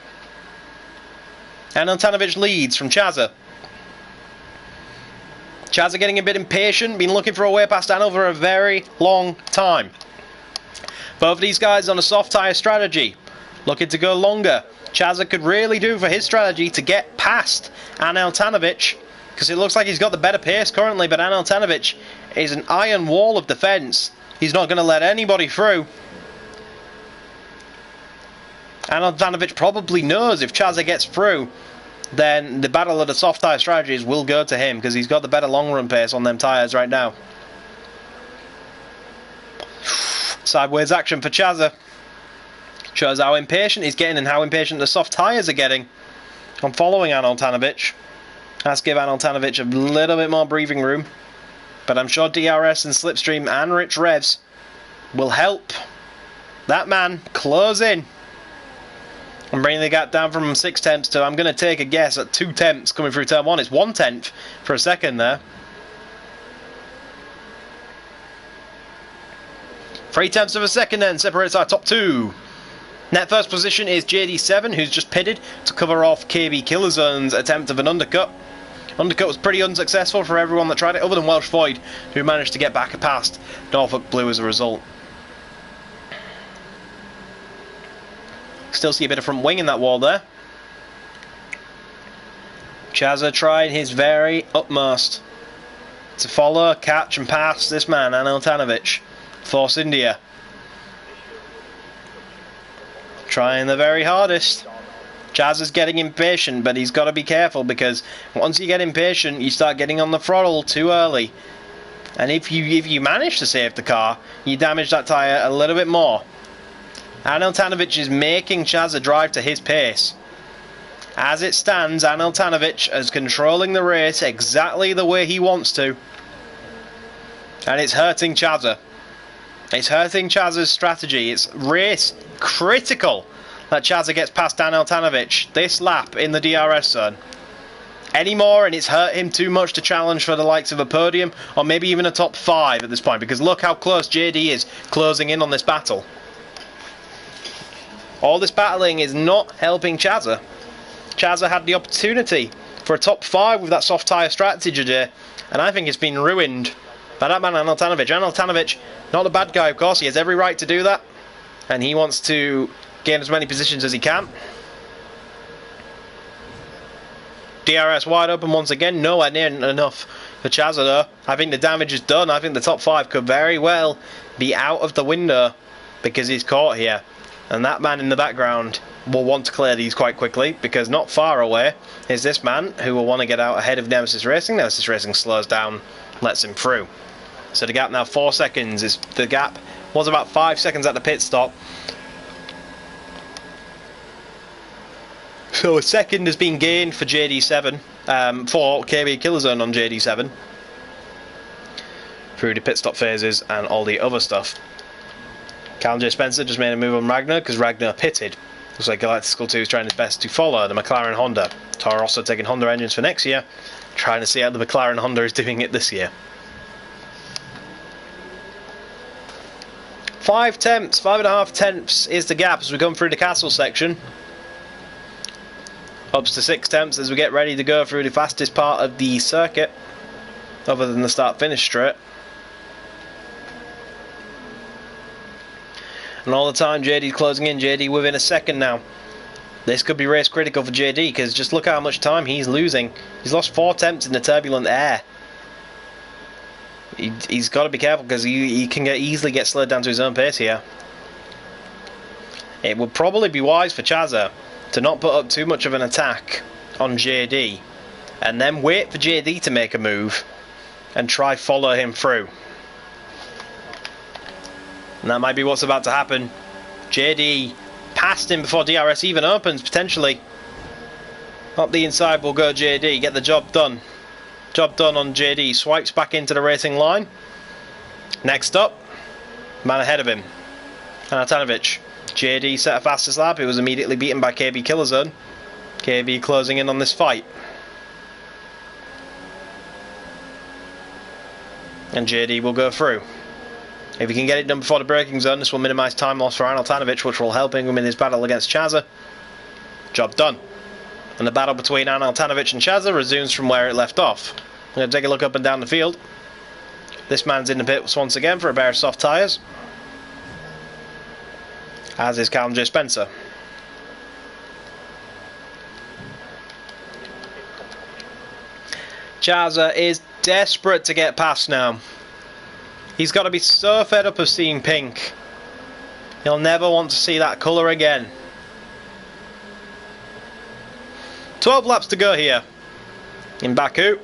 Aneltanovic leads from Chazza. Chazza getting a bit impatient, been looking for a way past Anel for a very long time. Both of these guys on a soft tyre strategy, looking to go longer. Chazza could really do for his strategy to get past Aneltanovic, because it looks like he's got the better pace currently, but Aneltanovic is an iron wall of defence. He's not going to let anybody through. Aneltanovic probably knows if Chazza gets through, then the battle of the soft tyre strategies will go to him, because he's got the better long run pace on them tyres right now. Sideways action for Chazza. Shows how impatient he's getting and how impatient the soft tyres are getting. I'm following Aneltanovic. Let's give Aneltanovic a little bit more breathing room. But I'm sure DRS and Slipstream and Rich Revs will help that man close in. I'm bringing the gap down from 6 tenths to, I'm going to take a guess, at 2 tenths coming through turn 1. It's 1 tenth for a second there. 3 tenths of a second then separates our top 2. Net first position is JD7, who's just pitted to cover off KB Killerzone's attempt of an undercut. Undercut was pretty unsuccessful for everyone that tried it, other than Welsh Void, who managed to get back past Norfolk Blue as a result. Still see a bit of front wing in that wall there. Chazza tried his very utmost to follow, catch and pass this man, Aneltanovic. Force India. Trying the very hardest. Chazza's getting impatient, but he's got to be careful, because once you get impatient, you start getting on the throttle too early. And if you manage to save the car, you damage that tyre a little bit more. Aneltanovic is making Chazza drive to his pace. As it stands, Aneltanovic is controlling the race exactly the way he wants to. And it's hurting Chazza. It's hurting Chazza's strategy. It's race critical that Chazza gets past Aneltanovic this lap in the DRS zone. Any more and it's hurt him too much to challenge for the likes of a podium, or maybe even a top 5 at this point, because look how close JD is closing in on this battle. All this battling is not helping Chazza. Chazza had the opportunity for a top 5 with that soft tyre strategy today, and I think it's been ruined by that man Aneltanovic. Aneltanovic, not a bad guy of course, he has every right to do that, and he wants to gain as many positions as he can. DRS wide open once again, nowhere near enough for Chazza though. I think the damage is done. I think the top 5 could very well be out of the window because he's caught here, and that man in the background will want to clear these quite quickly, because not far away is this man who will want to get out ahead of Nemesis Racing. Nemesis Racing slows down, lets him through. So the gap now 4 seconds. The gap was about 5 seconds at the pit stop. So a second has been gained for JD7, for KB Killerzone on JD7, through the pit stop phases and all the other stuff. Callum J. Spencer just made a move on Ragnar because Ragnar pitted Looks like Galactical 2 is trying his best to follow the McLaren Honda. Toro Rosso taking Honda engines for next year, trying to see how the McLaren Honda is doing it this year. 5.5 tenths is the gap as we come through the castle section. Ups to 6 tenths as we get ready to go through the fastest part of the circuit, other than the start-finish straight. And all the time JD's closing in, JD within a second now. This could be race critical for JD, because just look how much time he's losing. He's lost 4 tenths in the turbulent air. He's got to be careful, because he can easily get slowed down to his own pace here. It would probably be wise for Chazza to not put up too much of an attack on JD, and then wait for JD to make a move and try follow him through. And that might be what's about to happen. JD passed him before DRS even opens, potentially. Up the inside will go JD, get the job done. Job done on JD, swipes back into the racing line. Next up, man ahead of him, Anatanovic. JD set a fastest lap, he was immediately beaten by KB Killerzone. KB closing in on this fight. And JD will go through. If he can get it done before the braking zone, this will minimise time loss for Anatanovic, which will help him in his battle against Chazza. Job done. And the battle between Anatanovic and Chazza resumes from where it left off. I'm going to take a look up and down the field. This man's in the pits once again for a pair of soft tyres, as is Callum J. Spencer. Chazza is desperate to get past now. He's got to be so fed up of seeing pink. He'll never want to see that colour again. 12 laps to go here in Baku.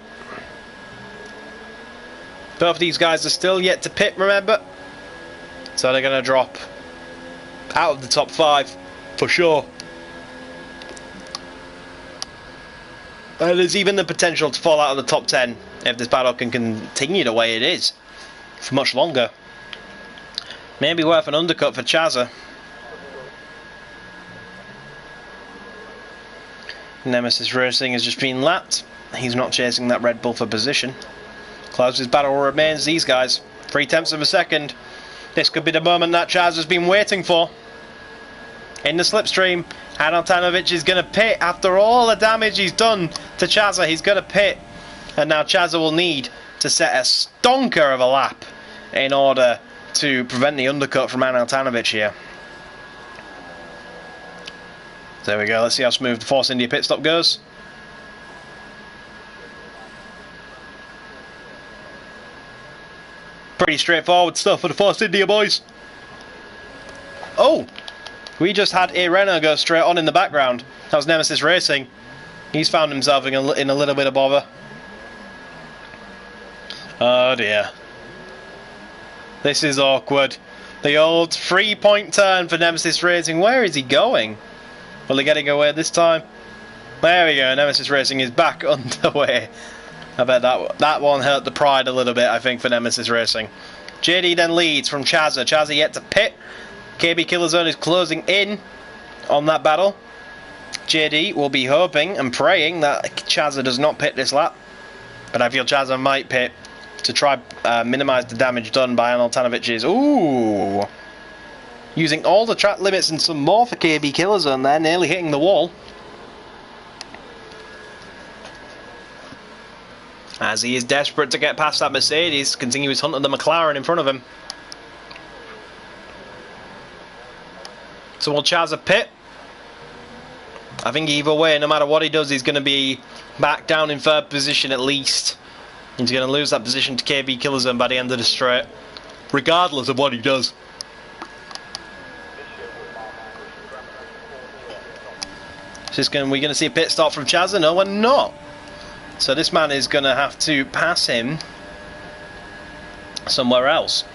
Both of these guys are still yet to pit, remember? So they're going to drop out of the top 5 for sure. And there's even the potential to fall out of the top 10 if this battle can continue the way it is for much longer. Maybe worth an undercut for Chazza. Nemesis Racing has just been lapped. He's not chasing that Red Bull for position. Closest battle remains these guys. 3 tenths of a second. This could be the moment that Chazza's been waiting for. In the slipstream, Anatanovic is going to pit. After all the damage he's done to Chazza, he's going to pit. And now Chazza will need to set a stonker of a lap in order to prevent the undercut from Anatanovic here. There we go, let's see how smooth the Force India pit stop goes. Pretty straightforward stuff for the Force India boys. Oh! We just had a Renault go straight on in the background. That was Nemesis Racing. He's found himself in a little bit of bother. Oh dear. This is awkward. The old 3-point turn for Nemesis Racing. Where is he going? Will he getting away this time? There we go. Nemesis Racing is back underway. I bet that one hurt the pride a little bit, I think, for Nemesis Racing. JD then leads from Chazza. Chazza yet to pit. KB Killerzone is closing in on that battle. JD will be hoping and praying that Chazza does not pit this lap. But I feel Chazza might pit to try minimise the damage done by Anatanovic's. Ooh! Using all the track limits and some more for KB Killerzone there, nearly hitting the wall. As he is desperate to get past that Mercedes, continues hunt of the McLaren in front of him. So will Chazza pit? I think either way, no matter what he does, he's going to be back down in 3rd position at least. He's going to lose that position to KB Killerzone by the end of the straight, regardless of what he does. We're going to see a pit stop from Chazza? No, we're not. So this man is going to have to pass him somewhere else.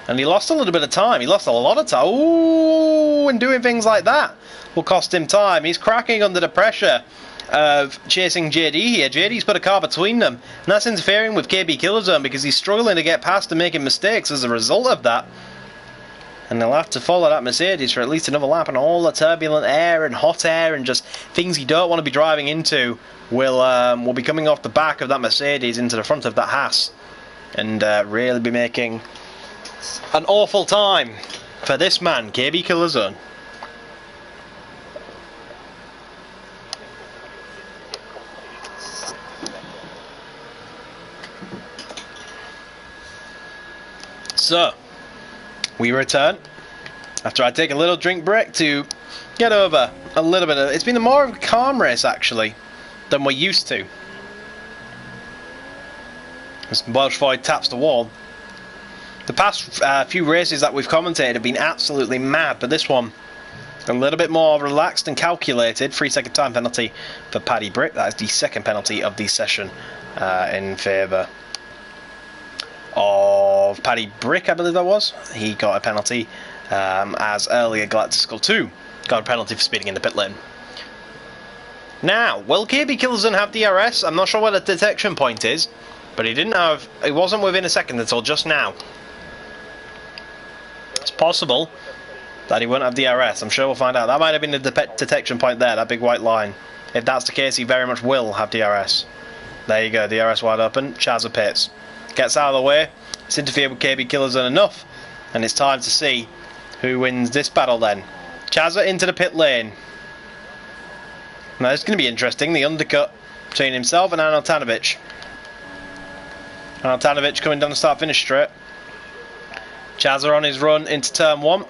And he lost a little bit of time. He lost a lot of time. Ooh, and doing things like that will cost him time. He's cracking under the pressure of chasing JD here. JD's put a car between them, and that's interfering with KB Killerzone because he's struggling to get past and making mistakes as a result of that. and they'll have to follow that Mercedes for at least another lap, and all the turbulent air and hot air and just things you don't want to be driving into will be coming off the back of that Mercedes into the front of that Haas, and really be making an awful time for this man, KB Killerzone. So, we return after I take a little drink break to get over a little bit of... It's been a more calm race, actually, than we're used to. As Welsh Void taps the wall. The past few races that we've commentated have been absolutely mad, but this one, a little bit more relaxed and calculated. 3-second time penalty for Paddy Brick. That is the second penalty of the session in favour of Paddy Brick, I believe that was. He got a penalty, as earlier Galactical 2 got a penalty for speeding in the pit lane. Now, will KB Killerzone have DRS? I'm not sure what the detection point is, but he wasn't within a second until just now. It's possible that he won't have DRS. I'm sure we'll find out. That might have been the detection point there, that big white line. If that's the case, he very much will have DRS. There you go, DRS wide open. Chazza pits. Gets out of the way. It's interfered with KB Killerzone enough, and it's time to see who wins this battle then. Chazza into the pit lane. Now it's going to be interesting, the undercut between himself and Aneltanovic. Aneltanovic coming down the start-finish straight. Chazza on his run into turn 1.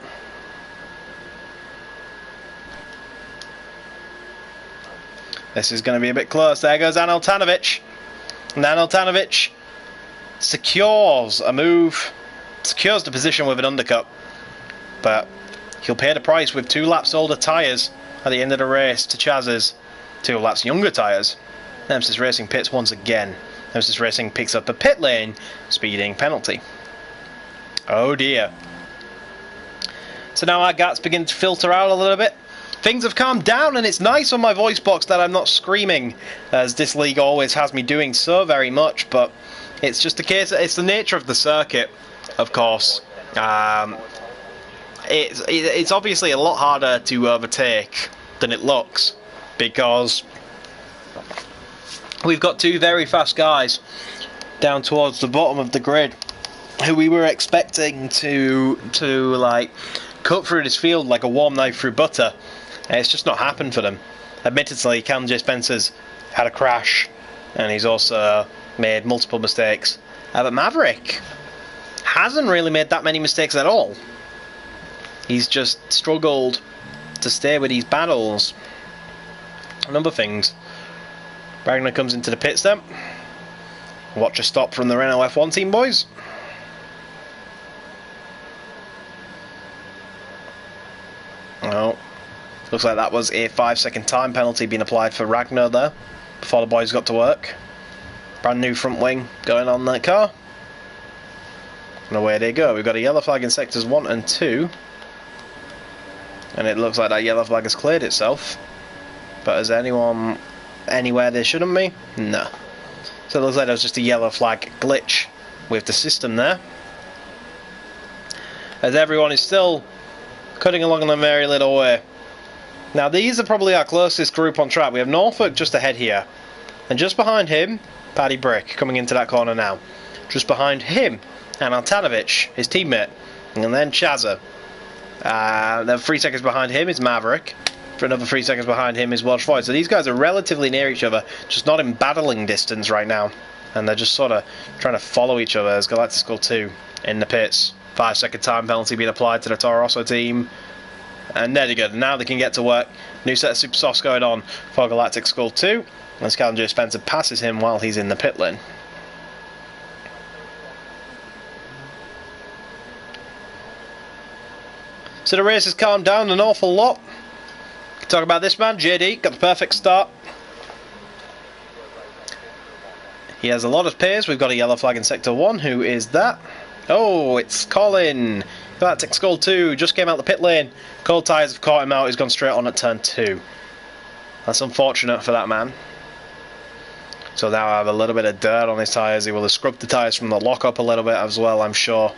This is going to be a bit close. There goes Aneltanovic. And Aneltanovic secures a move, secures the position with an undercut, but he'll pay the price with 2 laps older tyres at the end of the race to Chaz's 2 laps younger tyres. Nemesis Racing pits once again. Nemesis Racing picks up a pit lane speeding penalty. Oh dear. So now our guts begin to filter out a little bit. Things have calmed down, and it's nice on my voice box that I'm not screaming, as this league always has me doing so very much, but it's just the case, it's the nature of the circuit, of course. It's obviously a lot harder to overtake than it looks, because we've got 2 very fast guys down towards the bottom of the grid who we were expecting to like cut through this field like a warm knife through butter. It's just not happened for them. Admittedly, Callum J. Spencer's had a crash, and he's also made multiple mistakes. But Maverick hasn't really made that many mistakes at all. He's just struggled to stay with these battles. A number of things. Ragnar comes into the pit stop. Watch a stop from the Renault F1 team, boys. Oh, looks like that was a 5-second time penalty being applied for Ragnar there before the boys got to work. Brand new front wing going on that car. And away they go. We've got a yellow flag in sectors 1 and 2. And it looks like that yellow flag has cleared itself. But is anyone anywhere they shouldn't be? No. So it looks like there was just a yellow flag glitch with the system there. As everyone is still cutting along in a merry little way. Now these are probably our closest group on track. We have Norfolk just ahead here. And just behind him, Paddy Brick coming into that corner now. Just behind him, Aneltanovic, his teammate. And then Chazza. Then 3 seconds behind him is Maverick. For another 3 seconds behind him is Welsh Void. So these guys are relatively near each other, just not in battling distance right now. And they're just sort of trying to follow each other as Galactical 2 in the pits. 5-second time penalty being applied to the Toro Rosso team. And there they go. Now they can get to work. New set of super softs going on for Galactic Skull 2. As Callum J. Spencer passes him while he's in the pit lane. So the race has calmed down an awful lot. Talk about this man, JD, got the perfect start. He has a lot of pace. We've got a yellow flag in sector 1. Who is that? Oh, it's Colin. Galactic Skull 2 just came out the pit lane. Cold tyres have caught him out. He's gone straight on at turn 2. That's unfortunate for that man. So now I have a little bit of dirt on his tyres. He will have scrubbed the tyres from the lock-up a little bit as well, I'm sure.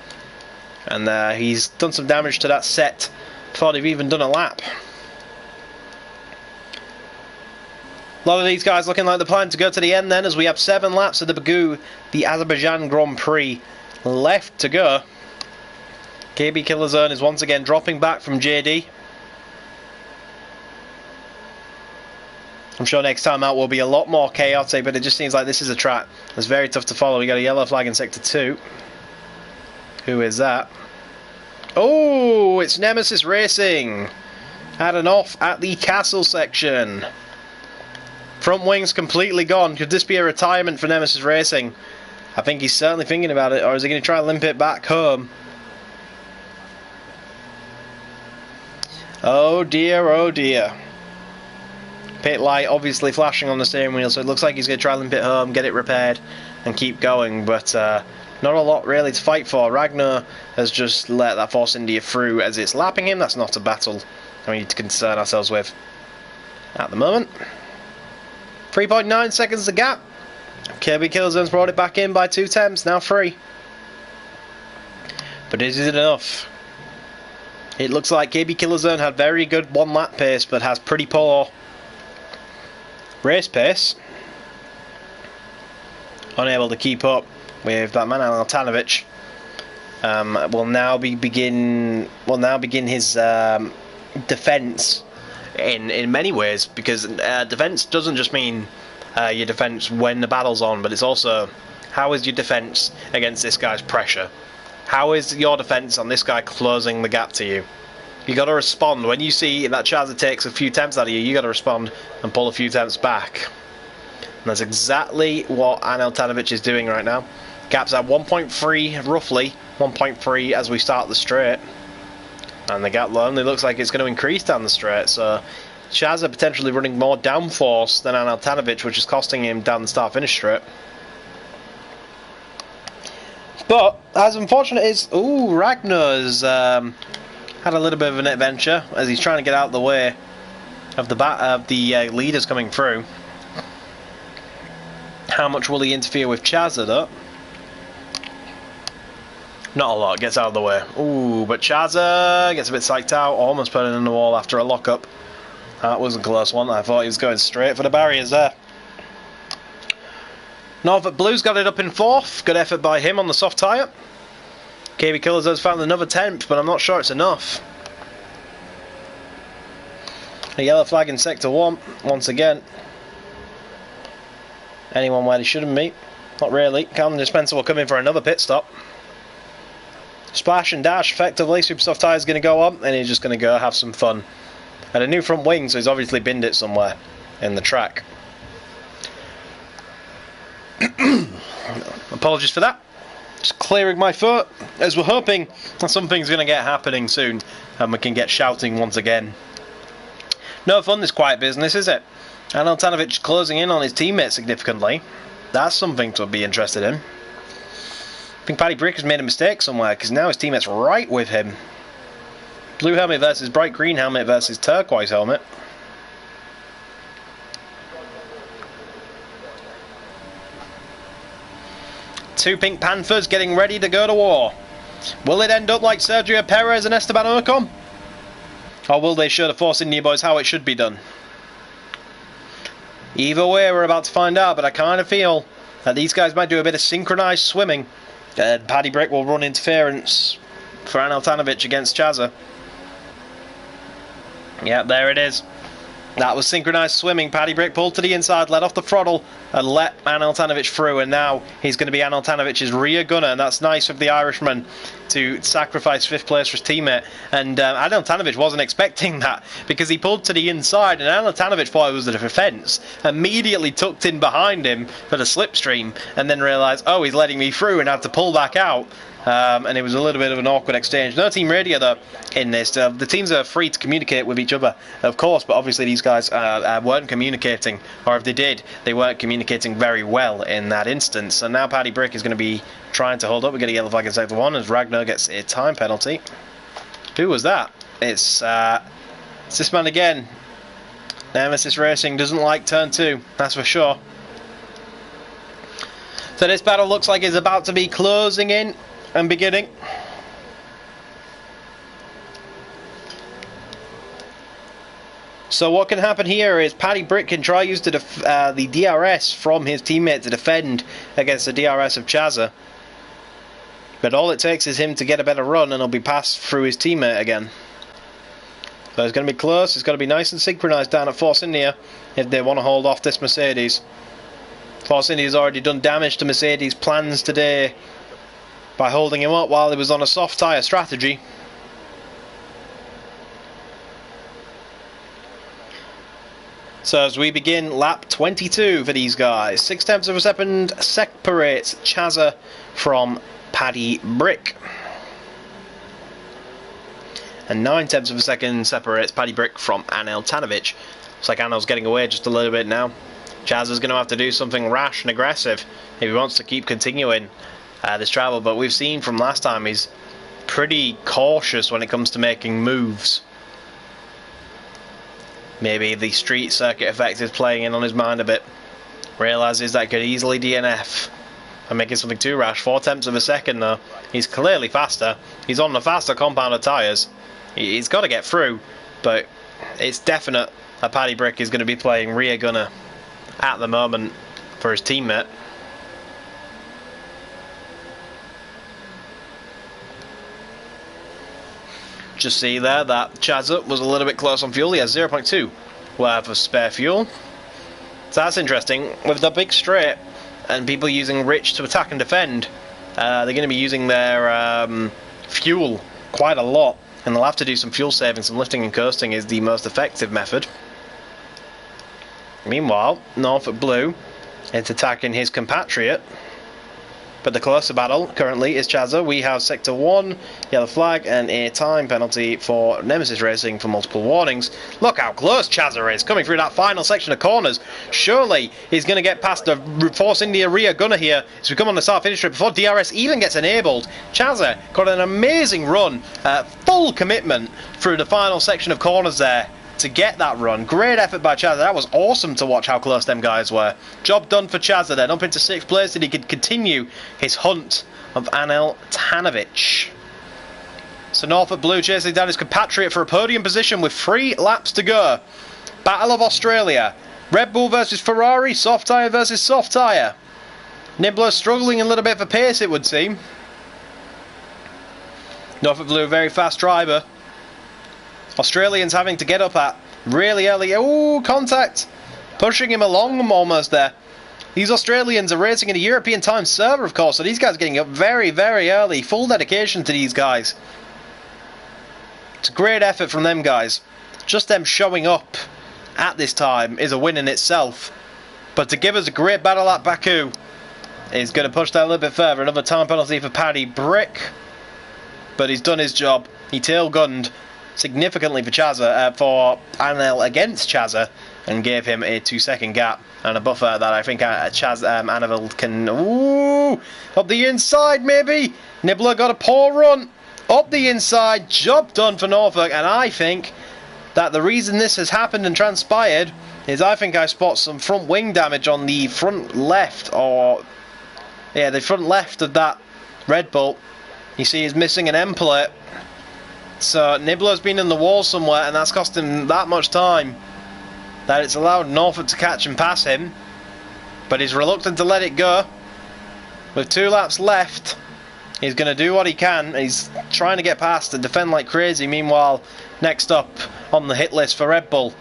And he's done some damage to that set before they've even done a lap. A lot of these guys looking like they're planning to go to the end then, as we have 7 laps of the Baku, the Azerbaijan Grand Prix, left to go. KB Killerzone is once again dropping back from JD. I'm sure next time out will be a lot more chaotic, but it just seems like this is a track that's very tough to follow. We got a yellow flag in Sector 2. Who is that? Oh, it's Nemesis Racing. Had an off at the castle section. Front wing's completely gone. Could this be a retirement for Nemesis Racing? I think he's certainly thinking about it, or is he going to try and limp it back home? Oh dear, oh dear. Pit light obviously flashing on the steering wheel, so it looks like he's going to try and limp it home, get it repaired, and keep going, but not a lot really to fight for. Ragnar has just let that Force India through as it's lapping him. That's not a battle we need to concern ourselves with at the moment. 3.9 seconds the gap. KB Killezone's brought it back in by 2 attempts, now 3. But is it enough? It looks like KB Killerzone had very good 1 lap pace, but has pretty poor race pace. Unable to keep up with that man, Altanovic. Will now begin his defence in many ways, because defence doesn't just mean your defence when the battle's on, but it's also how is your defence against this guy's pressure. How is your defence on this guy closing the gap to you? You got to respond. When you see that Chaza takes a few attempts out of you, you got to respond and pull a few attempts back. And that's exactly what Anel Tanovic is doing right now. Gap's at 1.3, roughly 1.3 as we start the straight, and the gap only looks like it's going to increase down the straight. So Chaza potentially running more downforce than Anel Tanovic, which is costing him down the start-finish straight. But as unfortunate as Ragnar's had a little bit of an adventure as he's trying to get out of the way of the leaders coming through. How much will he interfere with Chaza though? Not a lot. Gets out of the way. Ooh, but Chaza gets a bit psyched out, almost put it in the wall after a lockup. That was a close one. I thought he was going straight for the barriers there. Norfolk Blues got it up in 4th. Good effort by him on the soft tyre. KB Killerzone's found another 10th, but I'm not sure it's enough. A yellow flag in Sector 1, once again. Anyone where they shouldn't be? Not really. Calvin Dispenser will come in for another pit stop. Splash and dash, effectively. Super soft tyre is going to go on, and he's just going to go have some fun. And a new front wing, so he's obviously binned it somewhere in the track. Apologies for that. Just clearing my foot, as we're hoping that something's going to get happening soon and we can get shouting once again. No fun this quiet business, is it? Anel Tanovic closing in on his teammate significantly. That's something to be interested in. I think Paddy Brick has made a mistake somewhere, because now his teammate's right with him. Blue helmet versus bright green helmet versus turquoise helmet. Two Pink Panthers getting ready to go to war. Will it end up like Sergio Perez and Esteban Ocon? Or will they show the Force India boys how it should be done? Either way, we're about to find out, but I kind of feel that these guys might do a bit of synchronised swimming. Paddy Brick will run interference for Anel Tanovic against Chaza. Yep, there it is. That was synchronised swimming. Paddy Brick pulled to the inside, let off the throttle, and let Anel Tanovic through. And now he's going to be Anel Tanovic's rear gunner. And that's nice of the Irishman to sacrifice 5th place for his teammate. And Anel Tanovic wasn't expecting that, because he pulled to the inside, and Anel Tanovic thought it was a defence. Immediately tucked in behind him for the slipstream, and then realised, oh, he's letting me through, and had to pull back out. And it was a little bit of an awkward exchange. No team radio though in this. The teams are free to communicate with each other, of course, but obviously these guys weren't communicating, or if they did, they weren't communicating very well in that instance. So now Paddy Brick is going to be trying to hold up. We get a yellow flag in Sector 1 as Ragnar gets a time penalty. Who was that? It's this man again. Nemesis Racing doesn't like turn 2, that's for sure. So this battle looks like it's about to be closing in and beginning. So what can happen here is Paddy Brick can try use the DRS from his teammate to defend against the DRS of Chazza. But all it takes is him to get a better run and he'll be passed through his teammate again. So it's going to be close, it's got to be nice and synchronised down at Force India if they want to hold off this Mercedes. Force India has already done damage to Mercedes' plans today by holding him up while he was on a soft tyre strategy. So as we begin lap 22 for these guys, 6 tenths of a second separates Chazza from Paddy Brick. And 9 tenths of a second separates Paddy Brick from Anel Tanovic. Looks like Anel's getting away just a little bit now. Chazza's going to have to do something rash and aggressive if he wants to keep continuing this travel, but we've seen from last time he's pretty cautious when it comes to making moves. Maybe the street circuit effect is playing in on his mind a bit. Realises that he could easily DNF and making something too rash. 4 tenths of a second though. He's clearly faster. He's on the faster compounded tyres. He's got to get through, but it's definite that Paddy Brick is going to be playing rear gunner at the moment for his teammate. Just see there that Chazza was a little bit close on fuel. He has 0.2 worth of spare fuel. So that's interesting. With the big straight and people using rich to attack and defend, they're going to be using their fuel quite a lot, and they'll have to do some fuel saving. Some lifting and coasting is the most effective method. Meanwhile, Norfolk Blue is attacking his compatriot. But the closer battle currently is Chazza. We have Sector 1, yellow flag, and a time penalty for Nemesis Racing for multiple warnings. Look how close Chazza is, coming through that final section of corners. Surely he's going to get past the Force India rear gunner here as we come on the start-finish strip before DRS even gets enabled. Chazza got an amazing run, full commitment through the final section of corners there to get that run. Great effort by Chazza. That was awesome to watch how close them guys were. Job done for Chazza then, up into 6th place, and he could continue his hunt of Anel Tanovic. So Norfolk Blue chasing down his compatriot for a podium position with 3 laps to go. Battle of Australia. Red Bull versus Ferrari, soft tyre versus soft tyre. Nibbler struggling a little bit for pace, it would seem. Norfolk Blue, a very fast driver. Australians having to get up at really early. Oh, contact! Pushing him along almost there. These Australians are racing in a European time server, of course, so these guys are getting up very, very early. Full dedication to these guys. It's a great effort from them guys. Just them showing up at this time is a win in itself. But to give us a great battle at Baku is going to push that a little bit further. Another time penalty for Paddy Brick. But he's done his job. He tail-gunned significantly for Chazza, for Anel against Chazza, and gave him a 2-second gap and a buffer that I think Anel can. Ooh, up the inside maybe. Nibbler got a poor run up the inside. Job done for Norfolk, and I think that the reason this has happened and transpired is I think I spot some front wing damage on the front left, or yeah, the front left of that Red Bull. You see he's missing an end plate. So Nibbler's been in the wall somewhere, and that's cost him that much time that it's allowed Norfolk to catch and pass him. But he's reluctant to let it go. With 2 laps left, he's going to do what he can. He's trying to get past and defend like crazy. Meanwhile, next up on the hit list for Red Bull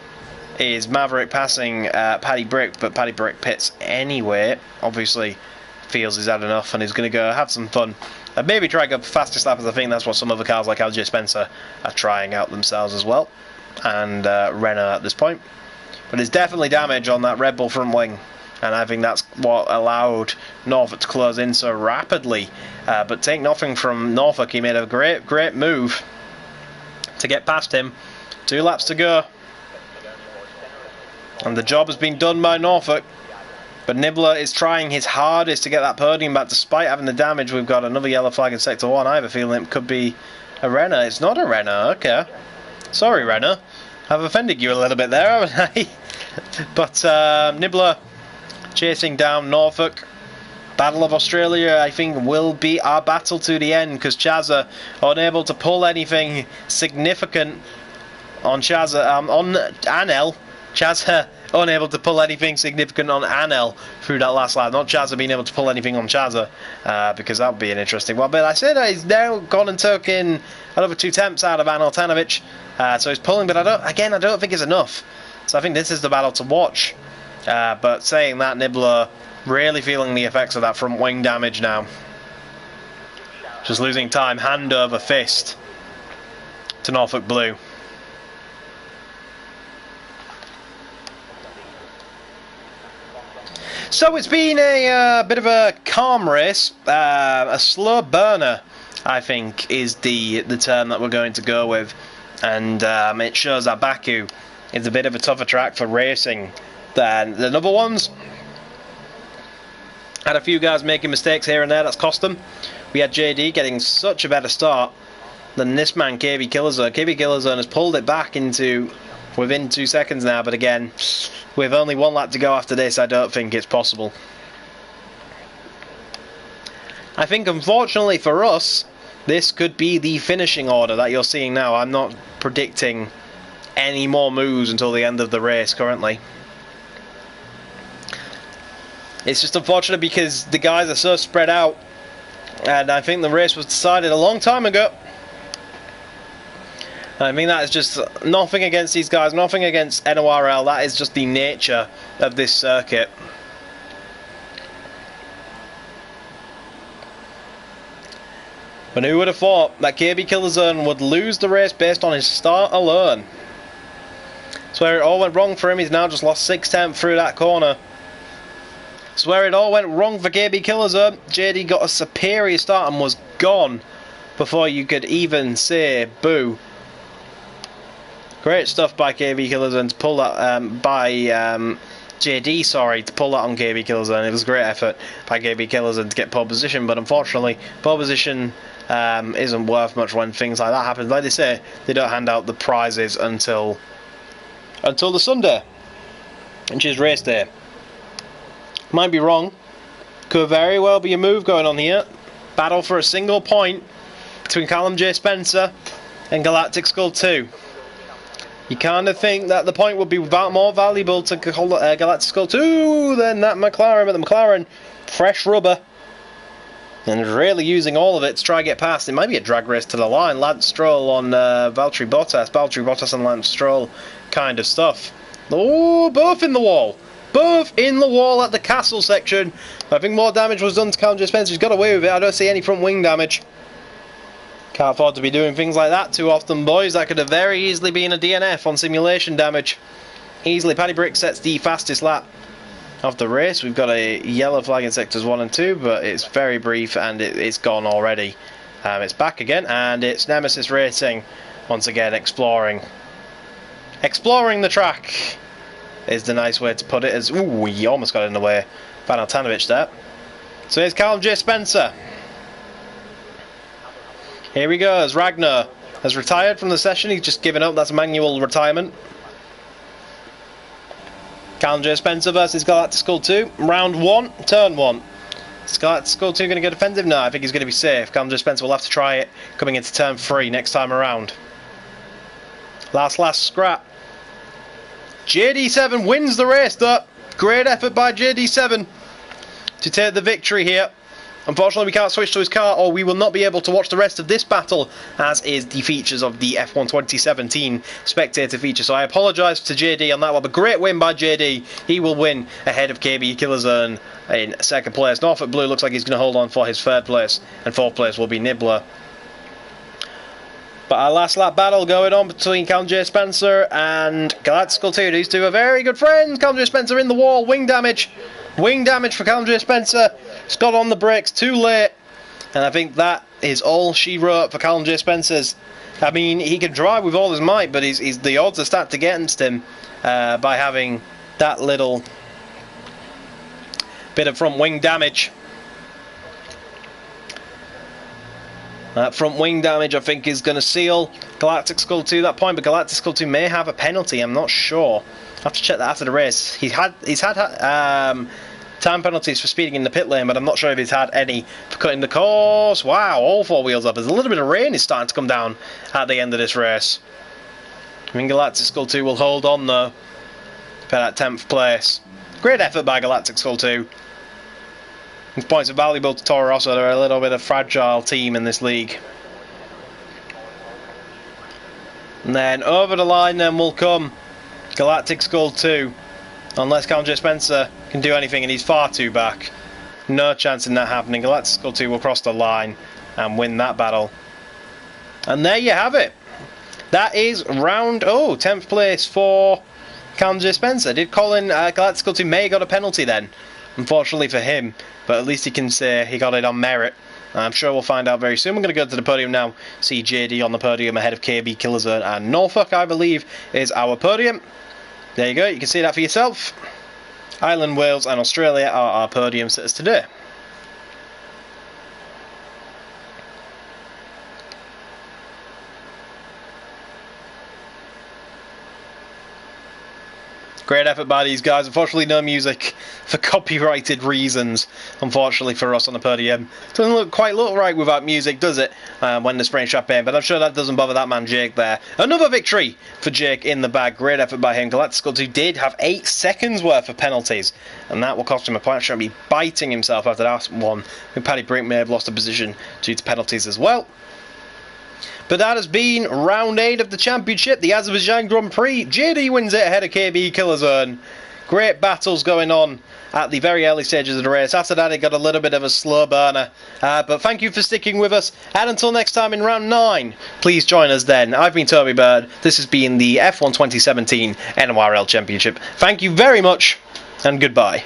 is Maverick passing Paddy Brick, but Paddy Brick pits anyway. Obviously feels he's had enough and he's going to go have some fun. Maybe try to go fastest lap, as I think that's what some other cars like LJ Spencer are trying out themselves as well. And Renault at this point. But there's definitely damage on that Red Bull front wing. And I think that's what allowed Norfolk to close in so rapidly. But take nothing from Norfolk. He made a great move to get past him. 2 laps to go. And the job has been done by Norfolk. But Nibbler is trying his hardest to get that podium back despite having the damage. We've got another yellow flag in Sector 1. I have a feeling it could be a Renault. It's not a Renault, okay. Sorry, Renault. I've offended you a little bit there, haven't I? But Nibbler chasing down Norfolk. Battle of Australia, I think, will be our battle to the end, because Chazza unable to pull anything significant on on Anel. Chaz unable to pull anything significant on Anel through that last lap. Not Chazza being able to pull anything on Chazza, because that would be an interesting one. But I said he's now gone and taken another 2 attempts out of Anel Tanovic. So he's pulling, but I don't think it's enough. So I think this is the battle to watch. But saying that, Nibbler really feeling the effects of that front wing damage now. Just losing time, hand over fist to Norfolk Blue. So it's been a bit of a calm race, a slow burner, I think, is the term that we're going to go with, and it shows that Baku is a bit of a tougher track for racing than the other ones. Had a few guys making mistakes here and there, that's cost them. We had JD getting such a better start than this man, KB Killerzone. KB Killerzone has pulled it back into within 2 seconds now, but again, with only 1 lap to go after this, I don't think it's possible. I think, unfortunately for us, this could be the finishing order that you're seeing now. I'm not predicting any more moves until the end of the race currently. It's just unfortunate because the guys are so spread out, and I think the race was decided a long time ago. I mean, that is just nothing against these guys, nothing against NORL, that is just the nature of this circuit. But who would have thought that KB Killerzone would lose the race based on his start alone? It's where it all went wrong for him. He's now just lost 6/10 through that corner. It's where it all went wrong for KB Killerzone. JD got a superior start and was gone before you could even say boo. Great stuff by KB Killerzone to pull that, JD, sorry, to pull that on KB Killerzone. It was a great effort by KB Killerzone to get pole position, but unfortunately, pole position isn't worth much when things like that happen. Like they say, they don't hand out the prizes until the Sunday, which is race day. Might be wrong. Could very well be a move going on here. Battle for a single point between Callum J. Spencer and Galactic Skull 2. You kind of think that the point would be more valuable to Galactic Skull 2 than that McLaren, but the McLaren, fresh rubber, and really using all of it to try and get past. It might be a drag race to the line. Lance Stroll on Valtteri Bottas and Lance Stroll kind of stuff. Oh, both in the wall. Both in the wall at the castle section. I think more damage was done to Callum J. Spencer. He's got away with it. I don't see any front wing damage. Can't afford to be doing things like that too often, boys. That could have very easily been a DNF on simulation damage. Easily. Paddy Brick sets the fastest lap of the race. We've got a yellow flag in sectors 1 and 2, but it's very brief and it's gone already. It's back again, and it's Nemesis Racing once again exploring the track is the nice way to put it. As ooh, he almost got in the way. Van Altanovic there. So here's Callum J. Spencer. Here he goes. Ragnar has retired from the session. He's just given up. That's manual retirement. Callum J. Spencer versus Galactic Skull 2. Round 1, turn 1. Is Galactic Skull 2 going to get offensive? No, I think he's going to be safe. Callum J. Spencer will have to try it coming into turn 3 next time around. Last scrap. JD7 wins the race though. Great effort by JD7 to take the victory here. Unfortunately, we can't switch to his car, or we will not be able to watch the rest of this battle, as is the features of the F1 2017 spectator feature. So I apologise to JD on that one, but great win by JD. He will win ahead of KB Killerzone in 2nd place. Norfolk Blue looks like he's going to hold on for his 3rd place, and 4th place will be Nibbler. But our last lap battle going on between Callum J. Spencer and Galactic Skull 2. These two are very good friends. Callum J. Spencer in the wall, wing damage. Wing damage for Callum J. Spencer. He's got on the brakes too late. And I think that is all she wrote for Callum J. Spencer's. I mean, he can drive with all his might, but the odds are stacked against him by having that little bit of front wing damage. That front wing damage, I think, is going to seal Galactic Skull 2 that point, but Galactic Skull 2 may have a penalty. I'm not sure. I'll have to check that after the race. He's had time penalties for speeding in the pit lane, but I'm not sure if he's had any for cutting the course. Wow, all 4 wheels up. There's a little bit of rain is starting to come down at the end of this race. I mean, Galactic Skull 2 will hold on though. For that 10th place. Great effort by Galactic Skull 2. These points are valuable to Toro Rosso. They're a little bit of a fragile team in this league. And then over the line then will come Galactic Skull 2. Unless J. Spencer can do anything and he's far too back. No chance in that happening. Galactic Skull 2 will cross the line and win that battle. And there you have it. That is round 10th place for J. Spencer. Did Colin Galactic Skull 2 may have got a penalty then, unfortunately for him, but at least he can say he got it on merit. I'm sure we'll find out very soon. We're going to go to the podium now, see JD on the podium ahead of KB, Killerzone and Norfolk, I believe, is our podium. There you go, you can see that for yourself. Ireland, Wales and Australia are our podium sitters today. Great effort by these guys. Unfortunately, no music for copyrighted reasons, unfortunately for us on the podium. Doesn't quite look right without music, does it, when the spring strap in, but I'm sure that doesn't bother that man Jake there. Another victory for Jake in the bag. Great effort by him. Galactic Skull 2 did have 8 seconds worth of penalties, and that will cost him a point. Should be biting himself after that one. I think Paddy Brink may have lost a position due to penalties as well. But that has been round 8 of the championship, the Azerbaijan Grand Prix. JD wins it ahead of KB, Killerzone. Great battles going on at the very early stages of the race. After that, it got a little bit of a slow burner. But thank you for sticking with us. And until next time in round 9, please join us then. I've been Toby Bird. This has been the F1 2017 NORL Championship. Thank you very much, and goodbye.